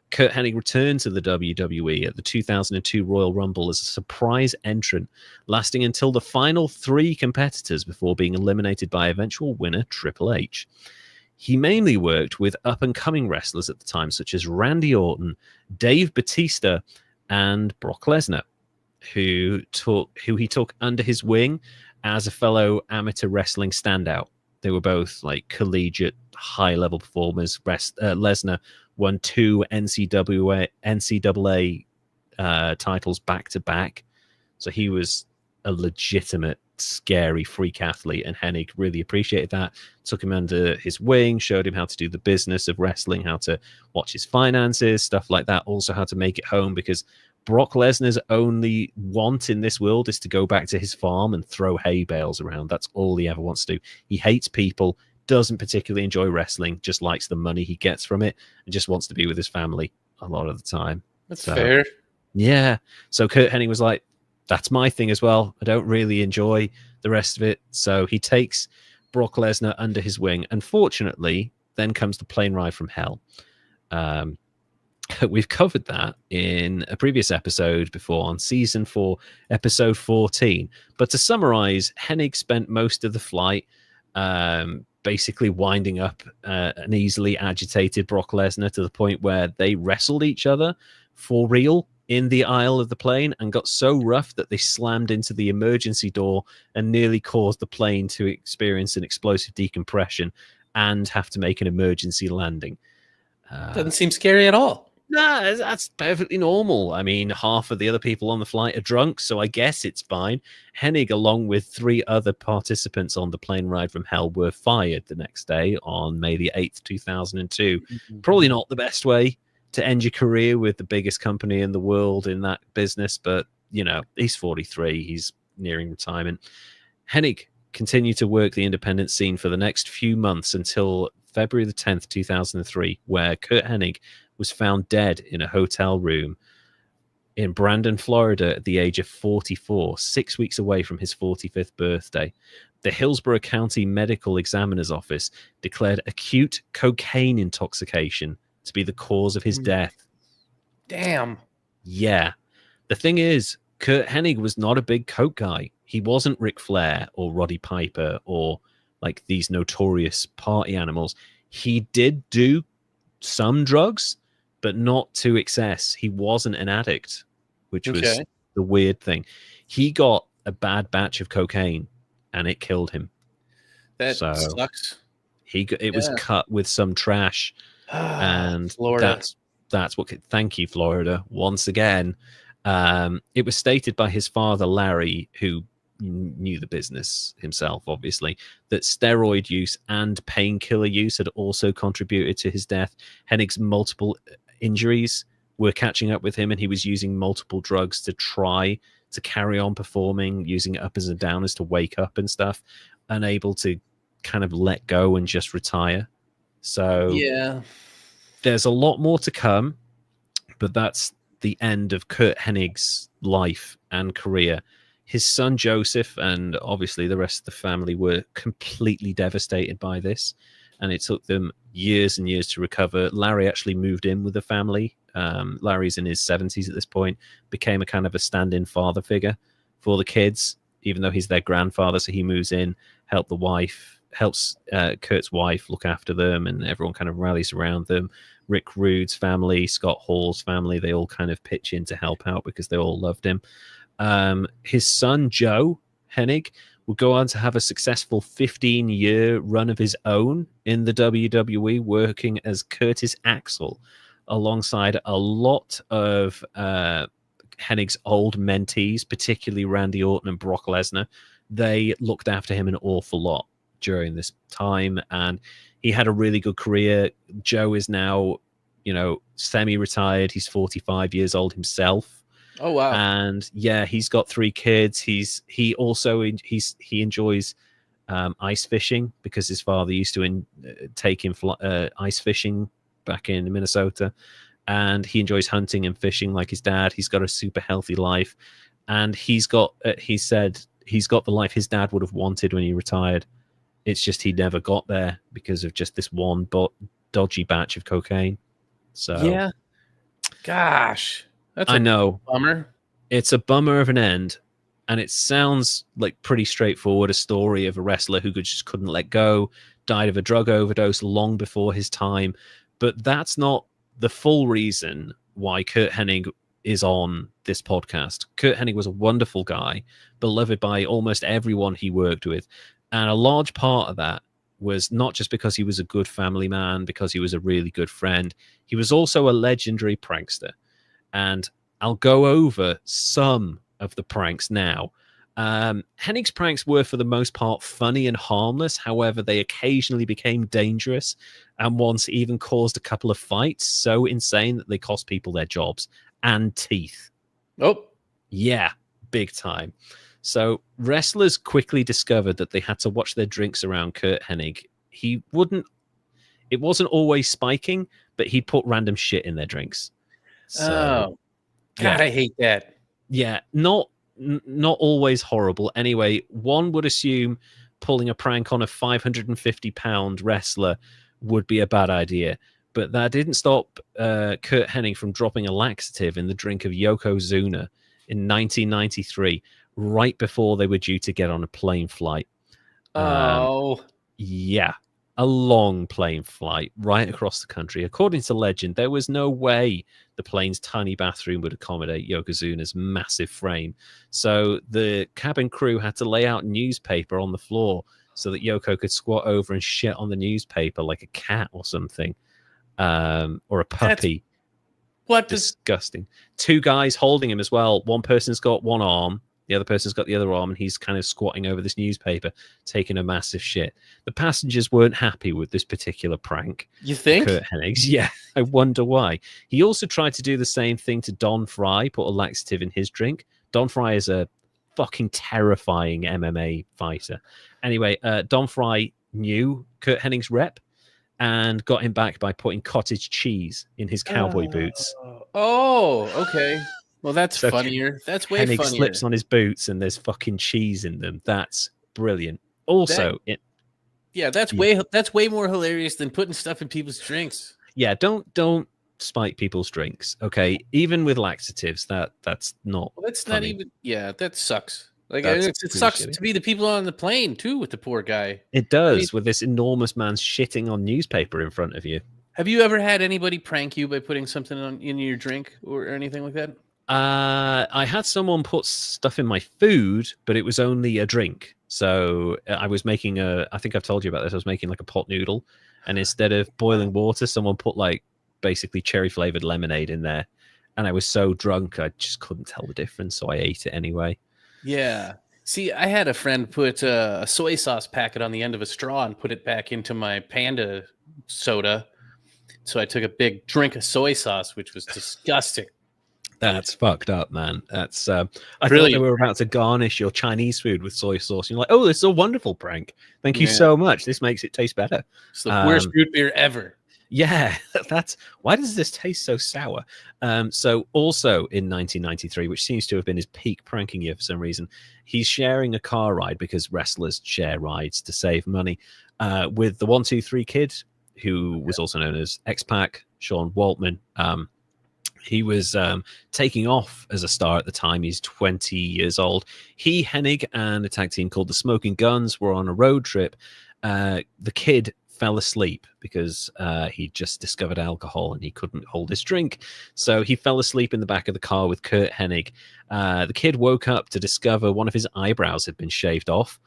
Curt Hennig returned to the WWE at the 2002 Royal Rumble as a surprise entrant, lasting until the final 3 competitors before being eliminated by eventual winner Triple H. He mainly worked with up-and-coming wrestlers at the time, such as Randy Orton, Dave Bautista, and Brock Lesnar, who he took under his wing as a fellow amateur wrestling standout. They were both like collegiate, high-level performers. Lesnar won 2 NCAA titles back-to-back, so he was a legitimate, scary freak athlete, and Hennig really appreciated that. Took him under his wing, showed him how to do the business of wrestling, how to watch his finances, stuff like that. Also how to make it home, because Brock Lesnar's only want in this world is to go back to his farm and throw hay bales around. That's all he ever wants to do. He hates people, doesn't particularly enjoy wrestling, just likes the money he gets from it, and just wants to be with his family a lot of the time. That's fair. Yeah. So Curt Hennig was like, that's my thing as well. I don't really enjoy the rest of it. So he takes Brock Lesnar under his wing. Unfortunately, then comes the plane ride from hell. We've covered that in a previous episode before on season 4, episode 14. But to summarize, Hennig spent most of the flight basically winding up an easily agitated Brock Lesnar to the point where they wrestled each other for real in the aisle of the plane, and got so rough that they slammed into the emergency door and nearly caused the plane to experience an explosive decompression and have to make an emergency landing. Doesn't seem scary at all. Nah, that's perfectly normal. I mean, half of the other people on the flight are drunk, so I guess it's fine. Hennig, along with 3 other participants on the plane ride from hell, were fired the next day on May the 8th, 2002. Mm-hmm. Probably not the best way to end your career with the biggest company in the world in that business, but, you know, he's 43. He's nearing retirement. Hennig continued to work the independent scene for the next few months until February the 10th, 2003, where Curt Hennig was found dead in a hotel room in Brandon, Florida at the age of 44, 6 weeks away from his 45th birthday. The Hillsborough County Medical Examiner's Office declared acute cocaine intoxication to be the cause of his death. Damn. Yeah. The thing is, Curt Hennig was not a big coke guy. He wasn't Ric Flair or Roddy Piper or like these notorious party animals. He did do some drugs, but not to excess. He wasn't an addict, which was the weird thing. He got a bad batch of cocaine and it killed him. That sucks. It was cut with some trash. And Florida. That's what. Thank you, Florida, once again. It was stated by his father, Larry, who knew the business himself, obviously, that steroid use and painkiller use had also contributed to his death. Hennig's multiple injuries were catching up with him, and he was using multiple drugs to try to carry on performing, using uppers and downers to wake up and stuff, unable to kind of let go and just retire. So yeah, there's a lot more to come, but that's the end of Curt Hennig's life and career. His son Joseph and obviously the rest of the family were completely devastated by this, and it took them years and years to recover. Larry actually moved in with the family. Larry's in his 70s at this point, became a kind of a stand-in father figure for the kids, even though he's their grandfather. So he moves in, helps Kurt's wife look after them, and everyone kind of rallies around them. Rick Rude's family, Scott Hall's family, they all kind of pitch in to help out because they all loved him. His son, Joe Hennig, would go on to have a successful 15-year run of his own in the WWE, working as Curtis Axel alongside a lot of Hennig's old mentees, particularly Randy Orton and Brock Lesnar. They looked after him an awful lot during this time, and he had a really good career. Joe is now, semi-retired. He's 45 years old himself. Oh wow! And yeah, he's got 3 kids. He also enjoys ice fishing because his father used to take him ice fishing back in Minnesota, and he enjoys hunting and fishing like his dad. He's got a super healthy life, and he said he's got the life his dad would have wanted when he retired. It's just he never got there because of just this one dodgy batch of cocaine. So yeah, gosh. I know. Bummer. It's a bummer of an end, and it sounds like pretty straightforward, a story of a wrestler who just couldn't let go, died of a drug overdose long before his time. But that's not the full reason why Curt Hennig is on this podcast. Curt Hennig was a wonderful guy, beloved by almost everyone he worked with. And a large part of that was not just because he was a good family man, because he was a really good friend. He was also a legendary prankster. And I'll go over some of the pranks now. Hennig's pranks were, for the most part, funny and harmless. However, they occasionally became dangerous and once even caused a couple of fights so insane that they cost people their jobs and teeth. Oh. Yeah, big time. So wrestlers quickly discovered that they had to watch their drinks around Curt Hennig. It wasn't always spiking, but he'd put random shit in their drinks. So, God, I hate that. Yeah, not always horrible. Anyway, one would assume pulling a prank on a 550-pound wrestler would be a bad idea, but that didn't stop Curt Hennig from dropping a laxative in the drink of Yokozuna in 1993, right before they were due to get on a plane flight. Yeah. A long plane flight right across the country. According to legend, there was no way the plane's tiny bathroom would accommodate Yokozuna's massive frame. So the cabin crew had to lay out newspaper on the floor so that Yoko could squat over and shit on the newspaper like a cat or something, or a puppy. Disgusting. 2 guys holding him as well. One person's got one arm. The other person's got the other arm, and he's kind of squatting over this newspaper, taking a massive shit. The passengers weren't happy with this particular prank. You think? Curt Hennig's. Yeah, I wonder why. He also tried to do the same thing to Don Fry, put a laxative in his drink. Don Fry is a fucking terrifying MMA fighter. Anyway, Don Fry knew Curt Hennig's rep and got him back by putting cottage cheese in his cowboy boots. Oh, okay. Well, that's funnier. That's way Hennig funnier. slips on his boots and there's fucking cheese in them. That's brilliant. Also, that's way more hilarious than putting stuff in people's drinks. Yeah, don't spike people's drinks. Okay, even with laxatives, that's not. Well, that's funny. not even. Yeah, that sucks. Like it sucks to be the people on the plane too with the poor guy. It does, with this enormous man shitting on newspaper in front of you. Have you ever had anybody prank you by putting something in your drink or anything like that? I had someone put stuff in my food, but it was only a drink. So I was making I think I've told you about this. I was making like a pot noodle, and instead of boiling water, someone put like basically cherry flavored lemonade in there. And I was so drunk, I just couldn't tell the difference. So I ate it anyway. Yeah. See, I had a friend put a soy sauce packet on the end of a straw and put it back into my Panda soda. So I took a big drink of soy sauce, which was disgusting. That's fucked up, man. That's I thought they were about to garnish your Chinese food with soy sauce. You're like, oh, this is a wonderful prank. Thank you so much. This makes it taste better. It's the worst root beer ever. Yeah, that's why does this taste so sour? So also in 1993, which seems to have been his peak pranking year for some reason, he's sharing a car ride because wrestlers share rides to save money with the 1-2-3 Kid, who was also known as X-Pac, Sean Waltman. He was taking off as a star at the time. He's 20 years old. Hennig, and a tag team called the Smoking Guns were on a road trip. The Kid fell asleep because he just discovered alcohol and he couldn't hold his drink. So he fell asleep in the back of the car with Curt Hennig. The kid woke up to discover one of his eyebrows had been shaved off.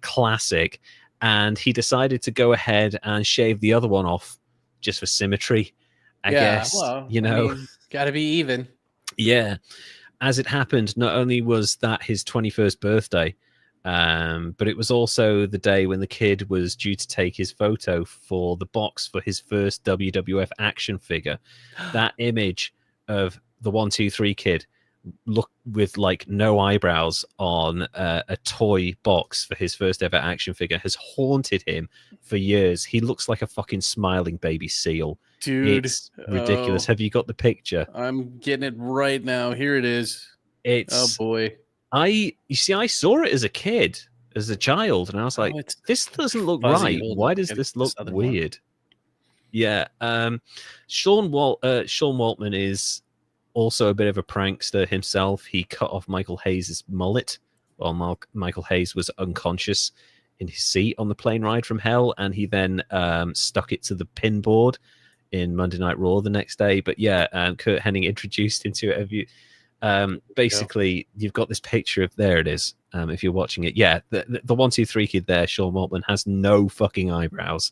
Classic. And he decided to go ahead and shave the other one off just for symmetry, I guess. Well, you know, gotta be even. Yeah. As it happened, not only was that his 21st birthday, but it was also the day when the kid was due to take his photo for the box for his first WWF action figure. That image of the 1-2-3 kid look with like no eyebrows on a toy box for his first ever action figure has haunted him for years. He looks like a fucking smiling baby seal. Dude, it's ridiculous. Have you got the picture? I'm getting it right now. Here it is. It's boy. I saw it as a kid, as a child, and I was like, this doesn't look right. Why does this look weird? Yeah. Sean Waltman is also a bit of a prankster himself. He cut off Michael Hayes' mullet while Michael Hayes was unconscious in his seat on the plane ride from hell, and he then stuck it to the pin board in Monday Night Raw the next day. But yeah, Curt Hennig introduced into it. Basically, you've got this picture of, there it is. If you're watching it, yeah, the 1-2-3 kid there, Sean Waltman, has no fucking eyebrows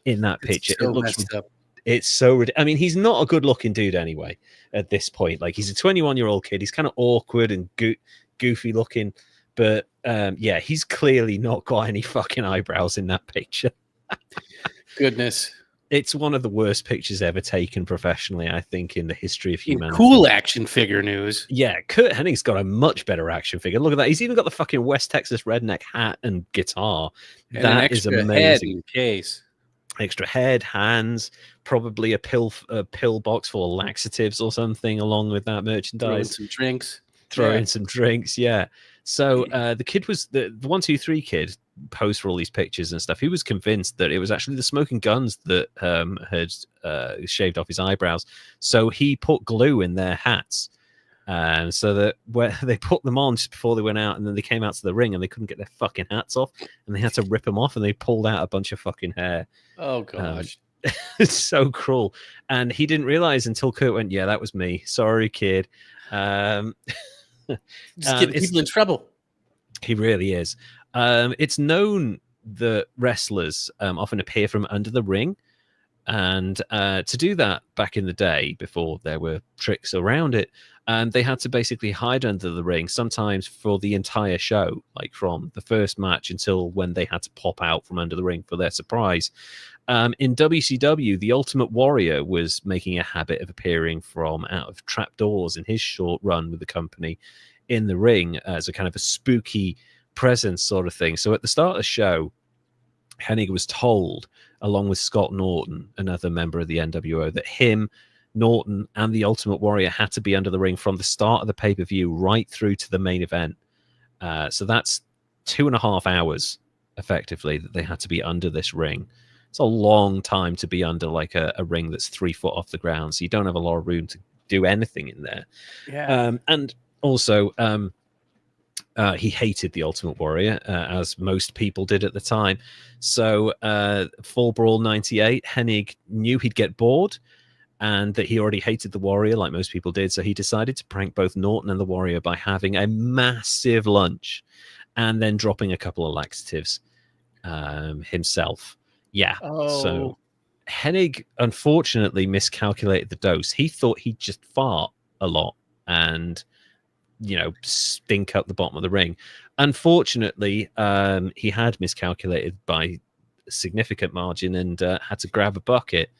in that picture. So it looks messed up. It's so I mean, he's not a good looking dude anyway at this point. Like, he's a 21-year-old kid. He's kind of awkward and goofy looking, but yeah, he's clearly not got any fucking eyebrows in that picture. Goodness. It's one of the worst pictures ever taken professionally, I think, in the history of humanity. Cool action figure news. Yeah, Curt Hennig's got a much better action figure. Look at that. He's even got the fucking West Texas redneck hat and guitar. And that is amazing. Head in case. Extra head, hands, probably a pill box for laxatives or something along with that merchandise. Throw in some drinks, yeah. So the kid was the 1-2-3 kid posed for all these pictures and stuff. He was convinced that it was actually the Smoking Guns that had shaved off his eyebrows. So he put glue in their hats, so that where they put them on just before they went out, and then they came out to the ring and they couldn't get their fucking hats off, and they had to rip them off, and they pulled out a bunch of fucking hair. Oh gosh. It's so cruel. And he didn't realize until Curt went, "Yeah, that was me. Sorry, kid." Just getting people in trouble. He really is. It's known that wrestlers often appear from under the ring, and to do that back in the day, before there were tricks around it, they had to basically hide under the ring, sometimes for the entire show, like from the first match until when they had to pop out from under the ring for their surprise. In WCW, the Ultimate Warrior was making a habit of appearing from out of trapdoors in his short run with the company in the ring as a kind of a spooky presence sort of thing. So at the start of the show, Hennig was told, along with Scott Norton, another member of the NWO, that him, Norton, and the Ultimate Warrior had to be under the ring from the start of the pay-per-view right through to the main event. So that's 2.5 hours, effectively, that they had to be under this ring. It's a long time to be under like a ring that's 3 foot off the ground, so you don't have a lot of room to do anything in there. Yeah. And also, he hated the Ultimate Warrior, as most people did at the time. So, Fall Brawl 98, Hennig knew he'd get bored and that he already hated the Warrior like most people did. So he decided to prank both Norton and the Warrior by having a massive lunch and then dropping a couple of laxatives himself. Yeah. Oh. So Hennig unfortunately miscalculated the dose. He thought he'd just fart a lot and, stink up the bottom of the ring. Unfortunately, he had miscalculated by a significant margin and had to grab a bucket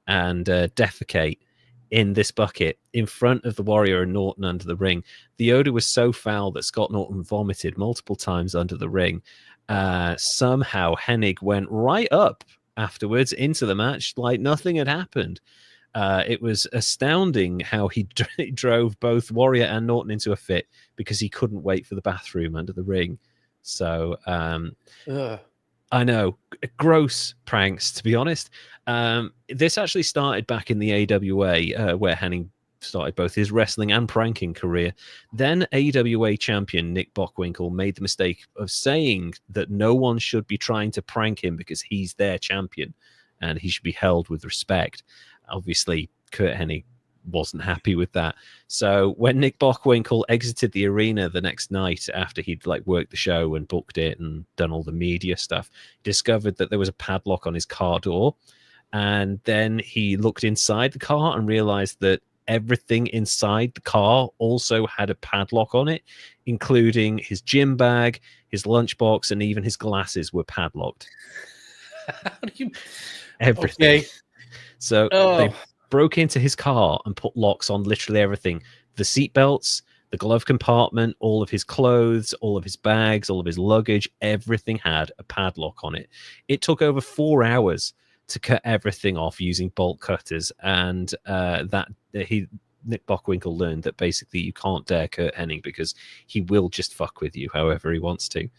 and defecate in this bucket in front of the Warrior and Norton under the ring. The odor was so foul that Scott Norton vomited multiple times under the ring. Somehow Hennig went right up afterwards into the match like nothing had happened. It was astounding how he drove both Warrior and Norton into a fit because he couldn't wait for the bathroom under the ring. So I know, gross pranks, to be honest. This actually started back in the AWA, where Hennig started both his wrestling and pranking career. Then AWA champion Nick Bockwinkel made the mistake of saying that no one should be trying to prank him because he's their champion and he should be held with respect. Obviously, Curt Hennig wasn't happy with that. So when Nick Bockwinkel exited the arena the next night after he'd like worked the show and booked it and done all the media stuff, he discovered that there was a padlock on his car door. And then he looked inside the car and realized that everything inside the car also had a padlock on it, including his gym bag, his lunchbox, and even his glasses were padlocked. How do you... Everything. Okay. So they broke into his car and put locks on literally everything. The seatbelts, the glove compartment, all of his clothes, all of his bags, all of his luggage, everything had a padlock on it. It took over 4 hours to cut everything off using bolt cutters, and Nick Bockwinkel learned that basically you can't dare Curt Hennig because he will just fuck with you however he wants to.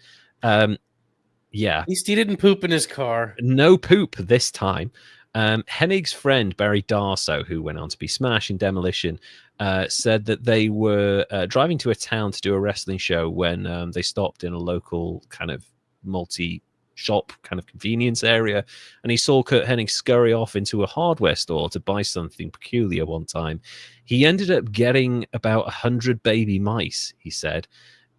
Yeah. At least he didn't poop in his car. No poop this time. Hennig's friend Barry Darso, who went on to be Smash in Demolition, said that they were driving to a town to do a wrestling show when they stopped in a local kind of multi-shop kind of convenience area, and he saw Curt Hennig scurry off into a hardware store to buy something peculiar one time. He ended up getting about 100 baby mice, he said.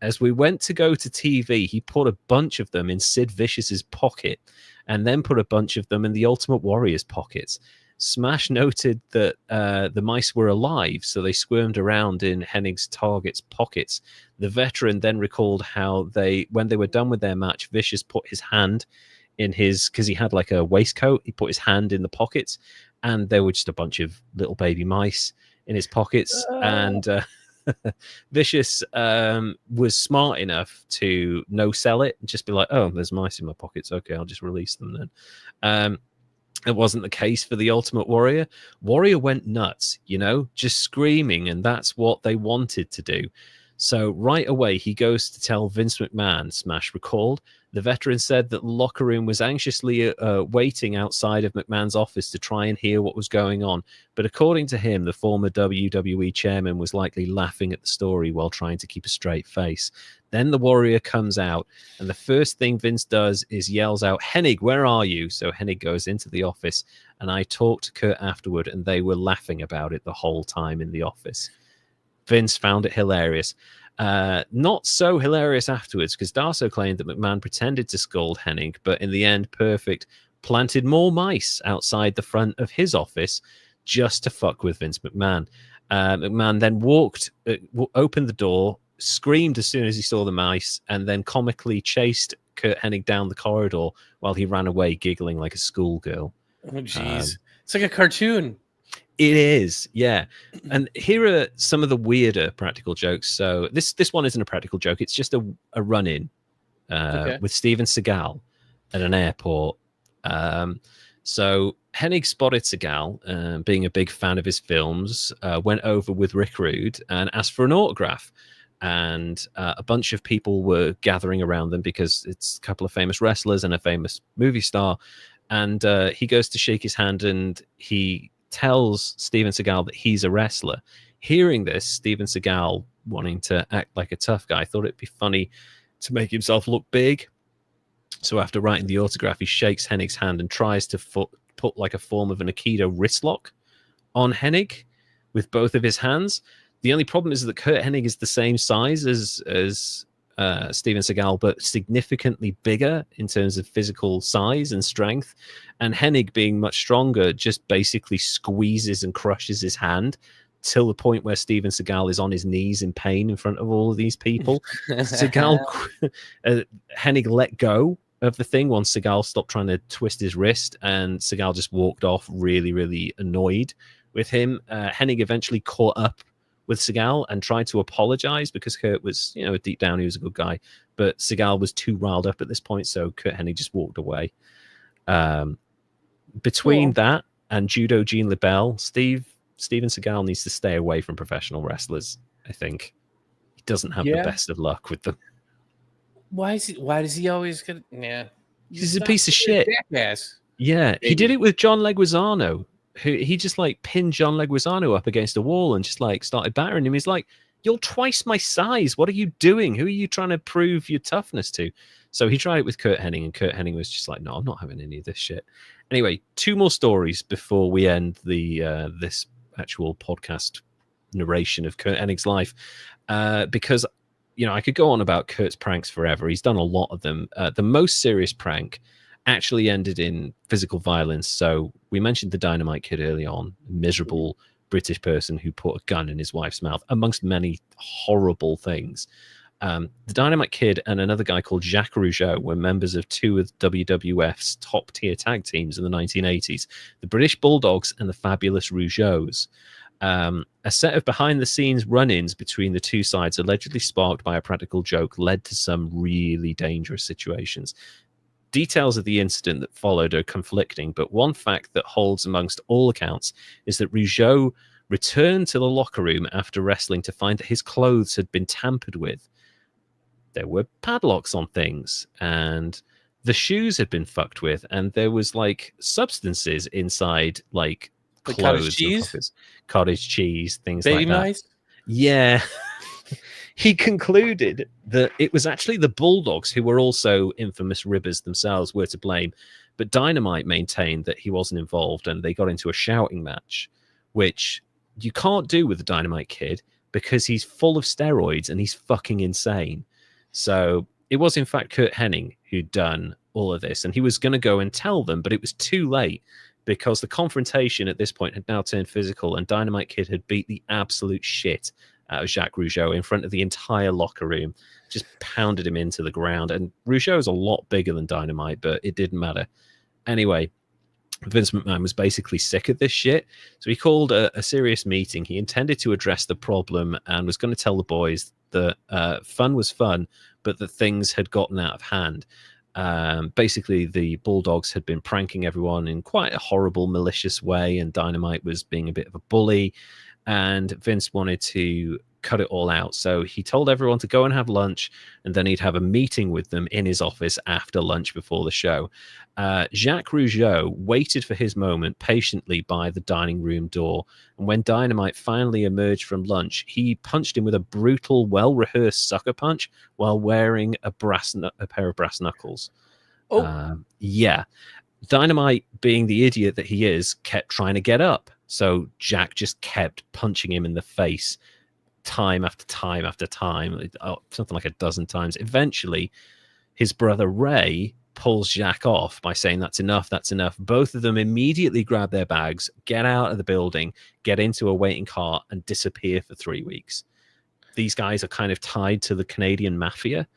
As we went to go to TV, he put a bunch of them in Sid Vicious's pocket and then put a bunch of them in the Ultimate Warrior's pockets. Smash noted that the mice were alive, so they squirmed around in Hennig's target's pockets. The veteran then recalled how when they were done with their match, Vicious put his hand in his, because he had like a waistcoat, he put his hand in the pockets, and there were just a bunch of little baby mice in his pockets. And Vicious was smart enough to no sell it and just be like, oh, there's mice in my pockets. Okay, I'll just release them then. It wasn't the case for the Ultimate Warrior. Warrior went nuts, just screaming, and that's what they wanted to do. So right away, he goes to tell Vince McMahon, Smash recalled. The veteran said that the locker room was anxiously waiting outside of McMahon's office to try and hear what was going on. But according to him, the former WWE chairman was likely laughing at the story while trying to keep a straight face. Then the Warrior comes out, and the first thing Vince does is yells out, Hennig, where are you? So Hennig goes into the office, and I talked to Curt afterward, and they were laughing about it the whole time in the office. Vince found it hilarious. Not so hilarious afterwards, because Darso claimed that McMahon pretended to scold Hennig, but in the end, Perfect planted more mice outside the front of his office just to fuck with Vince McMahon. McMahon then opened the door, screamed as soon as he saw the mice, and then comically chased Curt Hennig down the corridor while he ran away, giggling like a schoolgirl. Oh, jeez. It's like a cartoon. It is, yeah. And here are some of the weirder practical jokes. So this one isn't a practical joke. It's just a run-in with Steven Seagal at an airport. So Hennig spotted Seagal, being a big fan of his films, went over with Rick Rude and asked for an autograph. And a bunch of people were gathering around them because it's a couple of famous wrestlers and a famous movie star. And he goes to shake his hand, and he tells Steven Seagal that he's a wrestler. Hearing this, Steven Seagal, wanting to act like a tough guy, thought it'd be funny to make himself look big. So after writing the autograph, he shakes Hennig's hand and tries to put like a form of an Aikido wrist lock on Hennig with both of his hands. The only problem is that Curt Hennig is the same size as Steven Seagal, but significantly bigger in terms of physical size and strength. And Hennig, being much stronger, just basically squeezes and crushes his hand till the point where Steven Seagal is on his knees in pain in front of all of these people. Hennig let go of the thing once Seagal stopped trying to twist his wrist, and Seagal just walked off really, really annoyed with him. Hennig eventually caught up with Seagal and tried to apologize because Curt was, deep down, he was a good guy. But Seagal was too riled up at this point, so Curt Hennig just walked away. Between that and Judo Gene LeBell, Steven Seagal needs to stay away from professional wrestlers, I think. He doesn't have the best of luck with them. Why does he always get... Yeah. He's a piece of shit. Jackass. Yeah, he did it with John Leguizamo, who he just like pinned John Leguizamo up against a wall and just like started battering him. He's like, "You're twice my size. What are you doing? Who are you trying to prove your toughness to?" So he tried it with Curt Hennig, and Curt Hennig was just like, "No, I'm not having any of this shit." Anyway, 2 more stories before we end the this actual podcast narration of Curt Hennig's life, because I could go on about Kurt's pranks forever. He's done a lot of them. The most serious prank actually ended in physical violence. So we mentioned the Dynamite Kid early on, miserable British person who put a gun in his wife's mouth, amongst many horrible things. The Dynamite Kid and another guy called Jacques Rougeau were members of 2 of WWF's top tier tag teams in the 1980s, the British Bulldogs and the Fabulous Rougeaus. A set of behind-the-scenes run-ins between the 2 sides, allegedly sparked by a practical joke, led to some really dangerous situations. Details of the incident that followed are conflicting, but one fact that holds amongst all accounts is that Rougeau returned to the locker room after wrestling to find that his clothes had been tampered with. There were padlocks on things, and the shoes had been fucked with, and there was like substances inside, like clothes, cottage cheese, things baby like that. mice. Yeah. He concluded that it was actually the Bulldogs, who were also infamous ribbers themselves, were to blame, but Dynamite maintained that he wasn't involved, and they got into a shouting match, which you can't do with the Dynamite Kid because he's full of steroids and he's fucking insane. So it was in fact Curt Hennig who'd done all of this, and he was going to go and tell them, but it was too late because the confrontation at this point had now turned physical, and Dynamite Kid had beat the absolute shit out of Jacques Rougeau in front of the entire locker room, just pounded him into the ground. And Rougeau is a lot bigger than Dynamite, but it didn't matter. Anyway, Vince McMahon was basically sick of this shit, so he called a serious meeting. He intended to address the problem and was going to tell the boys that fun was fun, but that things had gotten out of hand. Basically, the Bulldogs had been pranking everyone in quite a horrible, malicious way, and Dynamite was being a bit of a bully, and Vince wanted to cut it all out. So he told everyone to go and have lunch, and then he'd have a meeting with them in his office after lunch before the show. Jacques Rougeau waited for his moment patiently by the dining room door, and when Dynamite finally emerged from lunch, he punched him with a brutal, well-rehearsed sucker punch while wearing a pair of brass knuckles. Yeah. Dynamite, being the idiot that he is, kept trying to get up. So Jack just kept punching him in the face time after time after time, something like a dozen times. Eventually, his brother Ray pulls Jack off by saying, "That's enough, that's enough." Both of them immediately grab their bags, get out of the building, get into a waiting car, and disappear for 3 weeks. These guys are kind of tied to the Canadian mafia.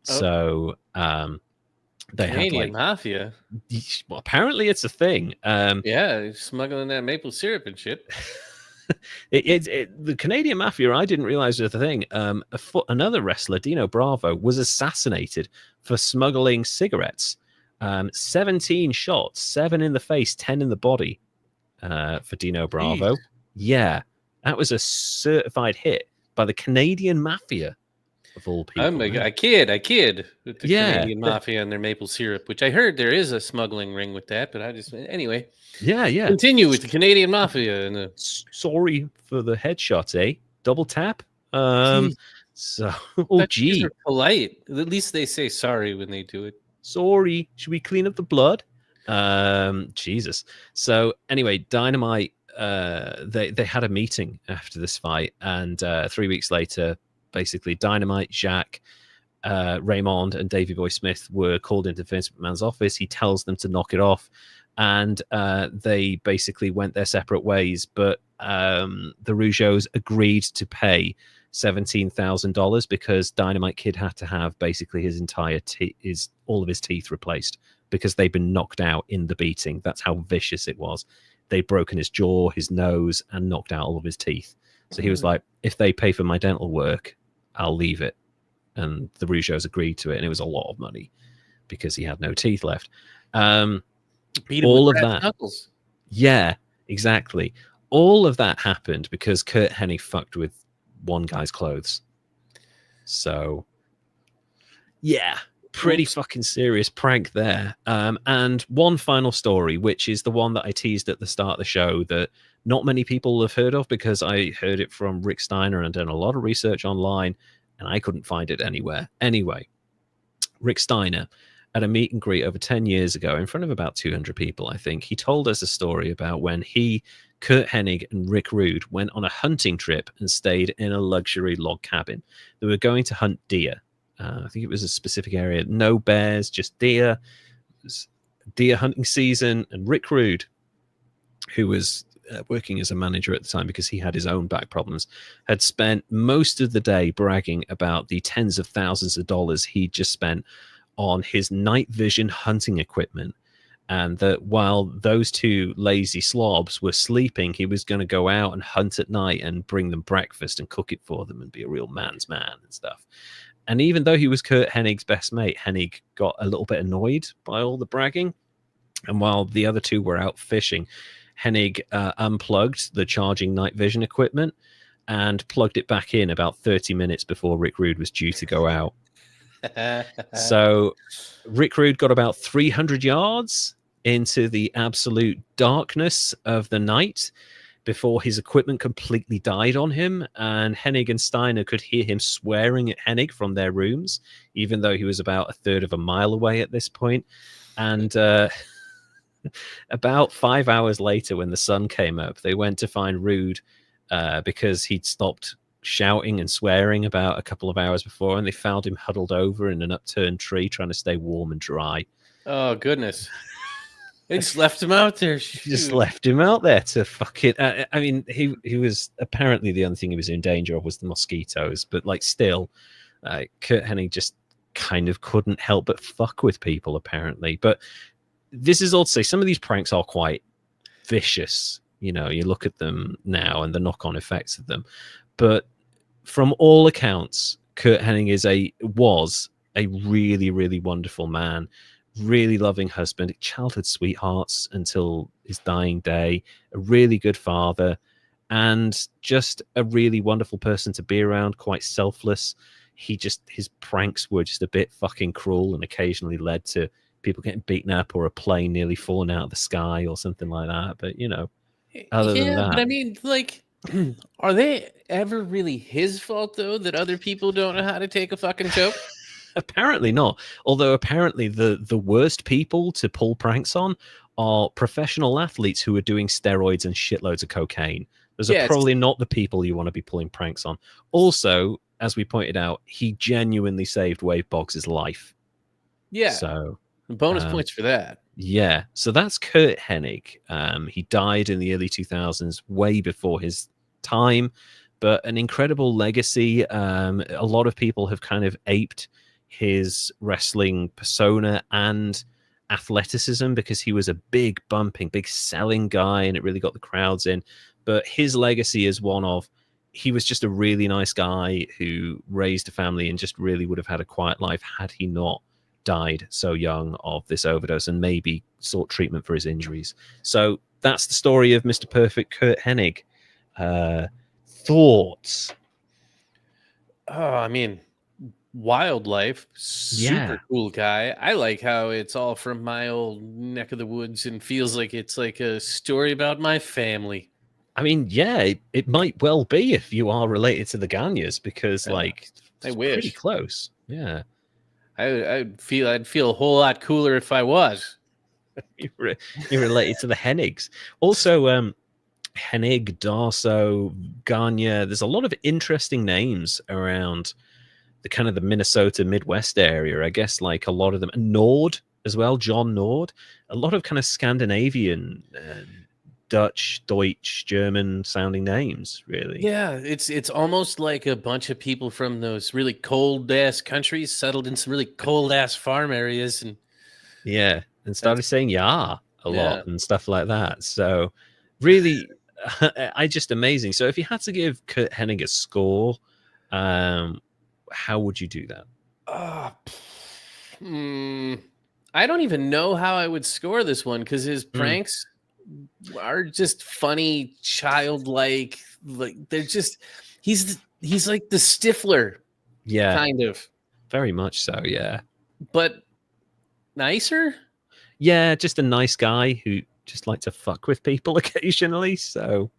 So they Canadian have mafia. Well, apparently it's a thing. Yeah, smuggling that maple syrup and shit. The Canadian mafia, I didn't realize was a thing. Another wrestler, Dino Bravo, was assassinated for smuggling cigarettes. 17 shots, 7 in the face, 10 in the body for Dino Bravo. Jeez. Yeah, that was a certified hit by the Canadian mafia. Of all people. Oh my god, I kid with the Canadian mafia and their maple syrup, which I heard there is a smuggling ring with that, but anyway. Yeah. Continue with the Canadian mafia and sorry for the headshot, eh? Double tap. So These are polite. At least they say sorry when they do it. Sorry. Should we clean up the blood? Jesus. So anyway, Dynamite, they had a meeting after this fight, and 3 weeks later, basically, Dynamite, Jacques, Raymond, and Davey Boy Smith were called into Vince McMahon's office. He tells them to knock it off, and they basically went their separate ways. But the Rougeaus agreed to pay $17,000 because Dynamite Kid had to have basically his entire all of his teeth replaced because they'd been knocked out in the beating. That's how vicious it was. They'd broken his jaw, his nose, and knocked out all of his teeth. So he was like, if they pay for my dental work, I'll leave it. And the Rougeaus agreed to it, and it was a lot of money because he had no teeth left. All of that. Knuckles. Yeah, exactly. All of that happened because Curt Hennig fucked with one guy's clothes. So, yeah, pretty Oops. fucking serious prank there. And one final story, which is the one that I teased at the start of the show that not many people have heard of, because I heard it from Rick Steiner and done a lot of research online and I couldn't find it anywhere. Anyway, Rick Steiner, at a meet and greet over 10 years ago in front of about 200 people, I think, he told us a story about when he, Curt Hennig, and Rick Rude went on a hunting trip and stayed in a luxury log cabin. They were going to hunt deer. I think it was a specific area. No bears, just deer. It was deer hunting season. And Rick Rude, who was working as a manager at the time because he had his own back problems, had spent most of the day bragging about the tens of thousands of dollars he'd just spent on his night vision hunting equipment. And that while those two lazy slobs were sleeping, he was going to go out and hunt at night and bring them breakfast and cook it for them and be a real man's man and stuff. And even though he was Curt Hennig's best mate, Hennig got a little bit annoyed by all the bragging. And while the other two were out fishing, Hennig unplugged the charging night vision equipment and plugged it back in about 30 minutes before Rick Rude was due to go out. So Rick Rude got about 300 yards into the absolute darkness of the night before his equipment completely died on him, and Hennig and Steiner could hear him swearing at Hennig from their rooms, even though he was about a third of a mile away at this point. And about 5 hours later, when the sun came up, they went to find Rude because he'd stopped shouting and swearing about a couple of hours before, and they found him huddled over in an upturned tree trying to stay warm and dry. Oh, goodness. They just left him out there. Just left him out there to fuck it. I mean, he was apparently the only thing he was in danger of was the mosquitoes, but like still, Curt Hennig just kind of couldn't help but fuck with people apparently. But this is all to say, some of these pranks are quite vicious. You know, you look at them now and the knock-on effects of them. But from all accounts, Curt Hennig was a really, really wonderful man. Really loving husband, childhood sweethearts until his dying day, a really good father, and just a really wonderful person to be around, quite selfless. His pranks were just a bit fucking cruel and occasionally led to people getting beaten up or a plane nearly falling out of the sky or something like that. But, you know, other than that. But I mean, like, are they ever really his fault, though, that other people don't know how to take a fucking joke? Apparently not. Although apparently the worst people to pull pranks on are professional athletes who are doing steroids and shitloads of cocaine. Those are probably not the people you want to be pulling pranks on. Also, as we pointed out, he genuinely saved Wade Boggs' life. Yeah. So bonus points for that. Yeah. So that's Curt Hennig. He died in the early 2000s, way before his time, but an incredible legacy. A lot of people have kind of aped his wrestling persona and athleticism because he was a big bumping, big selling guy, and it really got the crowds in. But his legacy is one of, he was just a really nice guy who raised a family and just really would have had a quiet life had he not died so young of this overdose and maybe sought treatment for his injuries. So that's the story of Mr. Perfect, Curt Hennig. Thoughts? Oh, I mean, wildlife, super cool guy. I like how it's all from my old neck of the woods and feels like it's like a story about my family. I mean, yeah, it might well be if you are related to the Gagnes, because like I wish. Pretty close. Yeah, I'd feel a whole lot cooler if I was. You're related to the Hennigs. Also, Hennig, Darso, Gagne. There's a lot of interesting names around the kind of the Minnesota Midwest area. I guess like a lot of them. Nord as well, John Nord. A lot of kind of Scandinavian, Dutch, Deutsch, German sounding names, really. Yeah, it's almost like a bunch of people from those really cold ass countries settled in some really cold ass farm areas and started saying a lot and stuff like that. So really just amazing. So if you had to give Curt Hennig a score, how would you do that? I don't even know how I would score this one because his pranks are just funny, childlike. Like they're just he's like the Stifler, kind of. Very much so. Yeah. but nicer. Yeah, just a nice guy who just liked to fuck with people occasionally. So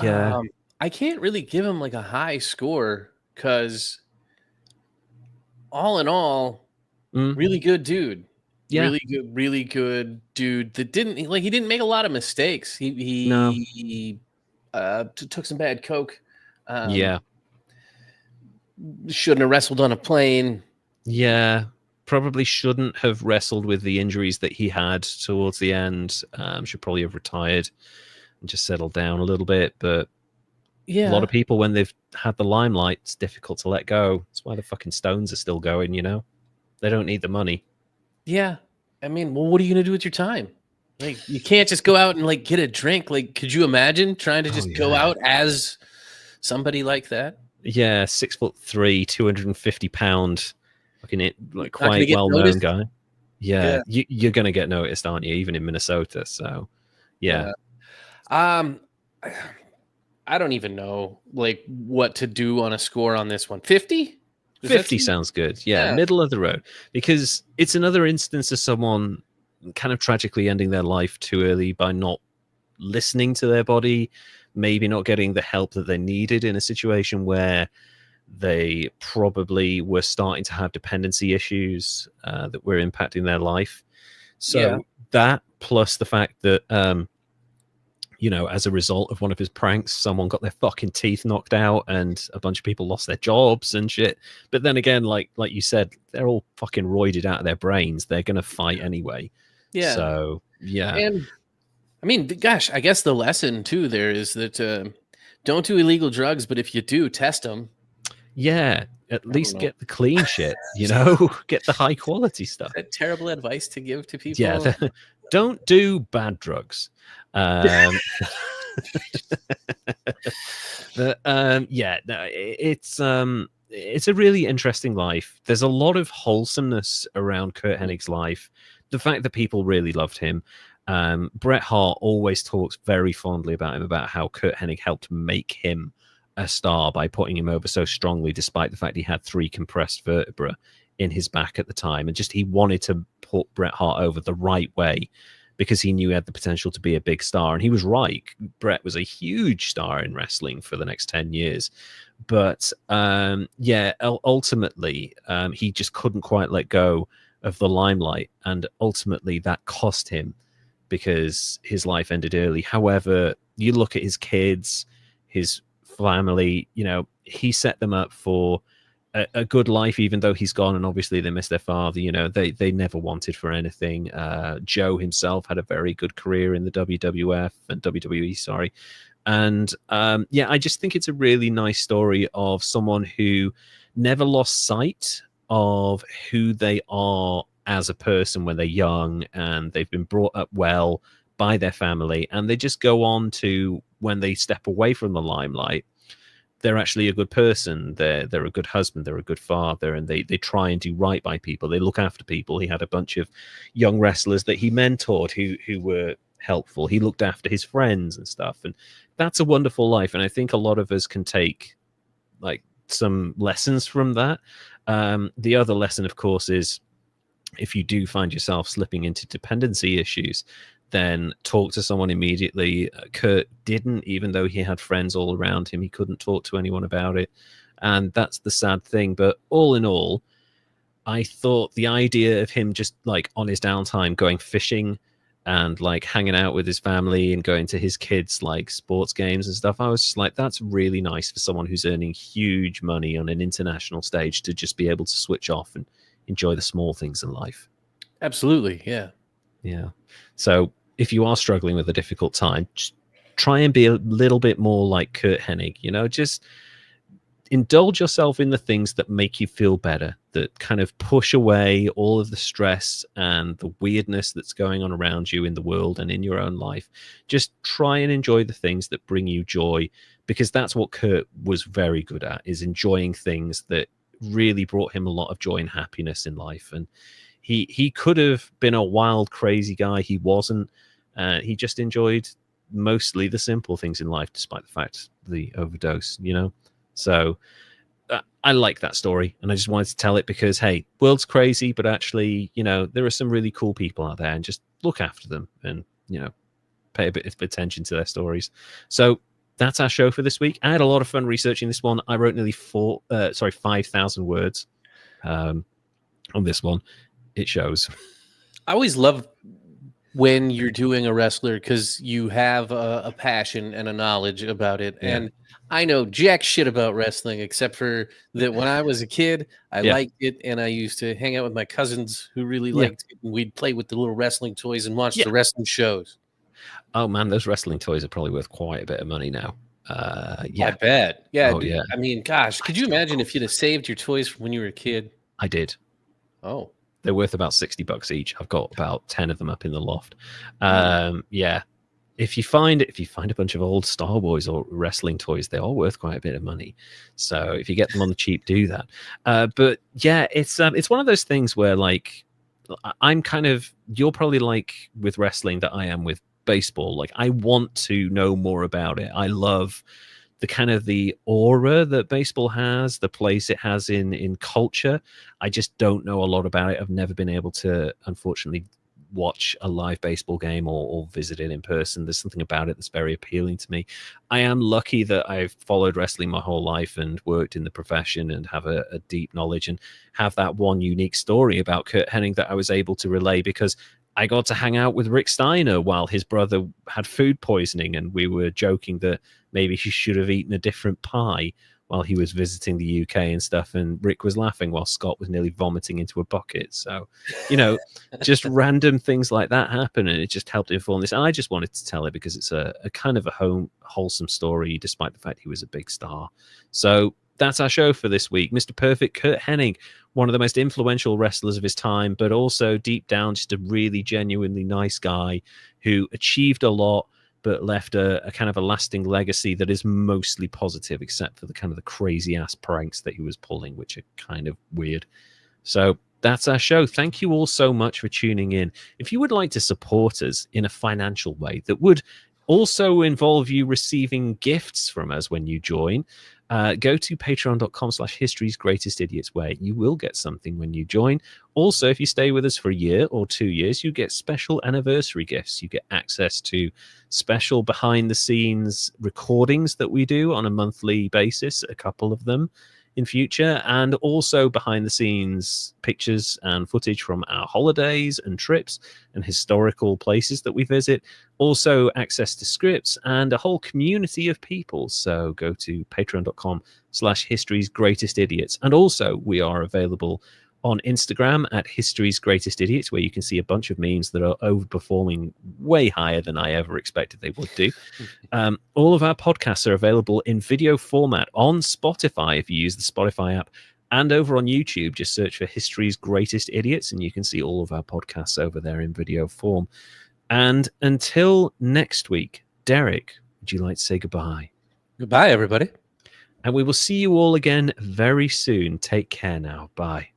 yeah, I can't really give him like a high score because all in all, really good dude. yeah, Really good dude that didn't like he didn't make a lot of mistakes. no, He took some bad coke. yeah, Shouldn't have wrestled on a plane. yeah. Probably shouldn't have wrestled with the injuries that he had towards the end. Should probably have retired and just settled down a little bit. But a lot Yeah, of people, when they've had the limelight, it's difficult to let go. That's why the fucking Stones are still going, you know? They don't need the money. yeah. I mean, well, what are you gonna do with your time? Like, you can't just go out and like get a drink. Like, could you imagine trying to Oh, just go yeah. out as somebody like that? Yeah, 6'3", 250 pound, fucking it, like Not gonna quite get well known noticed. guy. Yeah, Yeah, you're gonna get noticed, aren't you? Even in Minnesota. So yeah, yeah. Um, I don't even know like what to do on a score on this one. 50? Does that 50 seem? sounds good. Yeah, Yeah, middle of the road, because it's another instance of someone kind of tragically ending their life too early by not listening to their body, maybe not getting the help that they needed in a situation where they probably were starting to have dependency issues that were impacting their life. yeah, So that, plus the fact that you know, as a result of one of his pranks, someone got their fucking teeth knocked out and a bunch of people lost their jobs and shit. But then again, like you said, they're all fucking roided out of their brains. They're gonna fight anyway. yeah. So yeah, And I mean, gosh, I guess the lesson too there is that don't do illegal drugs, but if you do, test them. yeah. At I don't least know. get the clean shit, you know, get the high quality Is stuff. that terrible advice to give to Yeah, people? don't do bad drugs. Um, but yeah, no, it's a really interesting life. There's a lot of wholesomeness around Curt Hennig's life. The fact that people really loved him. Bret Hart always talks very fondly about him, about how Curt Hennig helped make him a star by putting him over so strongly, despite the fact he had 3 compressed vertebrae in his back at the time, and just he wanted to put Bret Hart over the right way because he knew he had the potential to be a big star. And he was right. Bret was a huge star in wrestling for the next 10 years. But yeah, ultimately, he just couldn't quite let go of the limelight. And ultimately, that cost him because his life ended early. However, you look at his kids, his family, you know, he set them up for a good life, even though he's gone, and obviously they miss their father. You know, they never wanted for anything. Joe himself had a very good career in the WWF and WWE, sorry. And yeah, I just think it's a really nice story of someone who never lost sight of who they are as a person when they're young, and they've been brought up well by their family, and they just go on to, when they step away from the limelight, they're actually a good person. They're a good husband. They're a good father, and they try and do right by people. They look after people. He had a bunch of young wrestlers that he mentored who were helpful. He looked after his friends and stuff, and that's a wonderful life. And I think a lot of us can take like some lessons from that. The other lesson, of course, is if you do find yourself slipping into dependency issues, then talk to someone immediately. Curt didn't, even though he had friends all around him. He couldn't talk to anyone about it. And that's the sad thing. But all in all, I thought the idea of him just like on his downtime going fishing and like hanging out with his family and going to his kids' like sports games and stuff, I was just like, that's really nice for someone who's earning huge money on an international stage to just be able to switch off and enjoy the small things in life. Absolutely, yeah. Yeah. So if you are struggling with a difficult time, just try and be a little bit more like Curt Hennig. You know, just indulge yourself in the things that make you feel better, that kind of push away all of the stress and the weirdness that's going on around you in the world and in your own life. Just try and enjoy the things that bring you joy, because that's what Curt was very good at, is enjoying things that really brought him a lot of joy and happiness in life. And he could have been a wild, crazy guy. He wasn't. He just enjoyed mostly the simple things in life, despite the fact the overdose, you know? So I like that story, and I just wanted to tell it because, hey, world's crazy, but actually, there are some really cool people out there, and just look after them and, pay a bit of attention to their stories. So that's our show for this week. I had a lot of fun researching this one. I wrote nearly 5,000 words on this one. It shows. I always love when you're doing a wrestler because you have a passion and a knowledge about it. Yeah. And I know jack shit about wrestling, except for that when I was a kid, I liked it, and I used to hang out with my cousins who really liked it, and we'd play with the little wrestling toys and watch the wrestling shows. Oh man, those wrestling toys are probably worth quite a bit of money now. I bet. Yeah, dude, I mean, gosh, could you imagine if you'd have saved your toys from when you were a kid? I did. Oh, they're worth about $60 each. I've got about 10 of them up in the loft. If you find a bunch of old Star Wars or wrestling toys, they are worth quite a bit of money. So if you get them on the cheap, do that. But yeah, it's one of those things where, like, I'm kind of, you're probably like with wrestling that I am with baseball. Like, I want to know more about it. I love the kind of the aura that baseball has, the place it has in culture. I just don't know a lot about it. I've never been able to, unfortunately, watch a live baseball game or visit it in person. There's something about it that's very appealing to me. I am lucky that I've followed wrestling my whole life and worked in the profession and have a deep knowledge and have that one unique story about Curt Hennig that I was able to relay, because I got to hang out with Rick Steiner while his brother had food poisoning, and we were joking that maybe he should have eaten a different pie while he was visiting the UK and stuff, and Rick was laughing while Scott was nearly vomiting into a bucket. So, just random things like that happen, and it just helped inform this. And I just wanted to tell it because it's a kind of a wholesome story, despite the fact he was a big star. So that's our show for this week. Mr. Perfect, Curt Hennig, one of the most influential wrestlers of his time, but also deep down just a really genuinely nice guy who achieved a lot, but left a kind of a lasting legacy that is mostly positive, except for the kind of the crazy ass pranks that he was pulling, which are kind of weird. So that's our show. Thank you all so much for tuning in. If you would like to support us in a financial way that would also involve you receiving gifts from us when you join, go to patreon.com/history's greatest idiots, where you will get something when you join. Also, if you stay with us for a year or 2 years, you get special anniversary gifts. You get access to special behind the scenes recordings that we do on a monthly basis, a couple of them in future, and also behind the scenes pictures and footage from our holidays and trips and historical places that we visit. Also access to scripts and a whole community of people. So go to patreon.com/history's greatest idiots. And also we are available on Instagram at History's Greatest Idiots, where you can see a bunch of memes that are overperforming way higher than I ever expected they would do. All of our podcasts are available in video format on Spotify if you use the Spotify app, and over on YouTube. Just search for History's Greatest Idiots, and you can see all of our podcasts over there in video form. And until next week, Derek, would you like to say goodbye? Goodbye, everybody. And we will see you all again very soon. Take care now. Bye.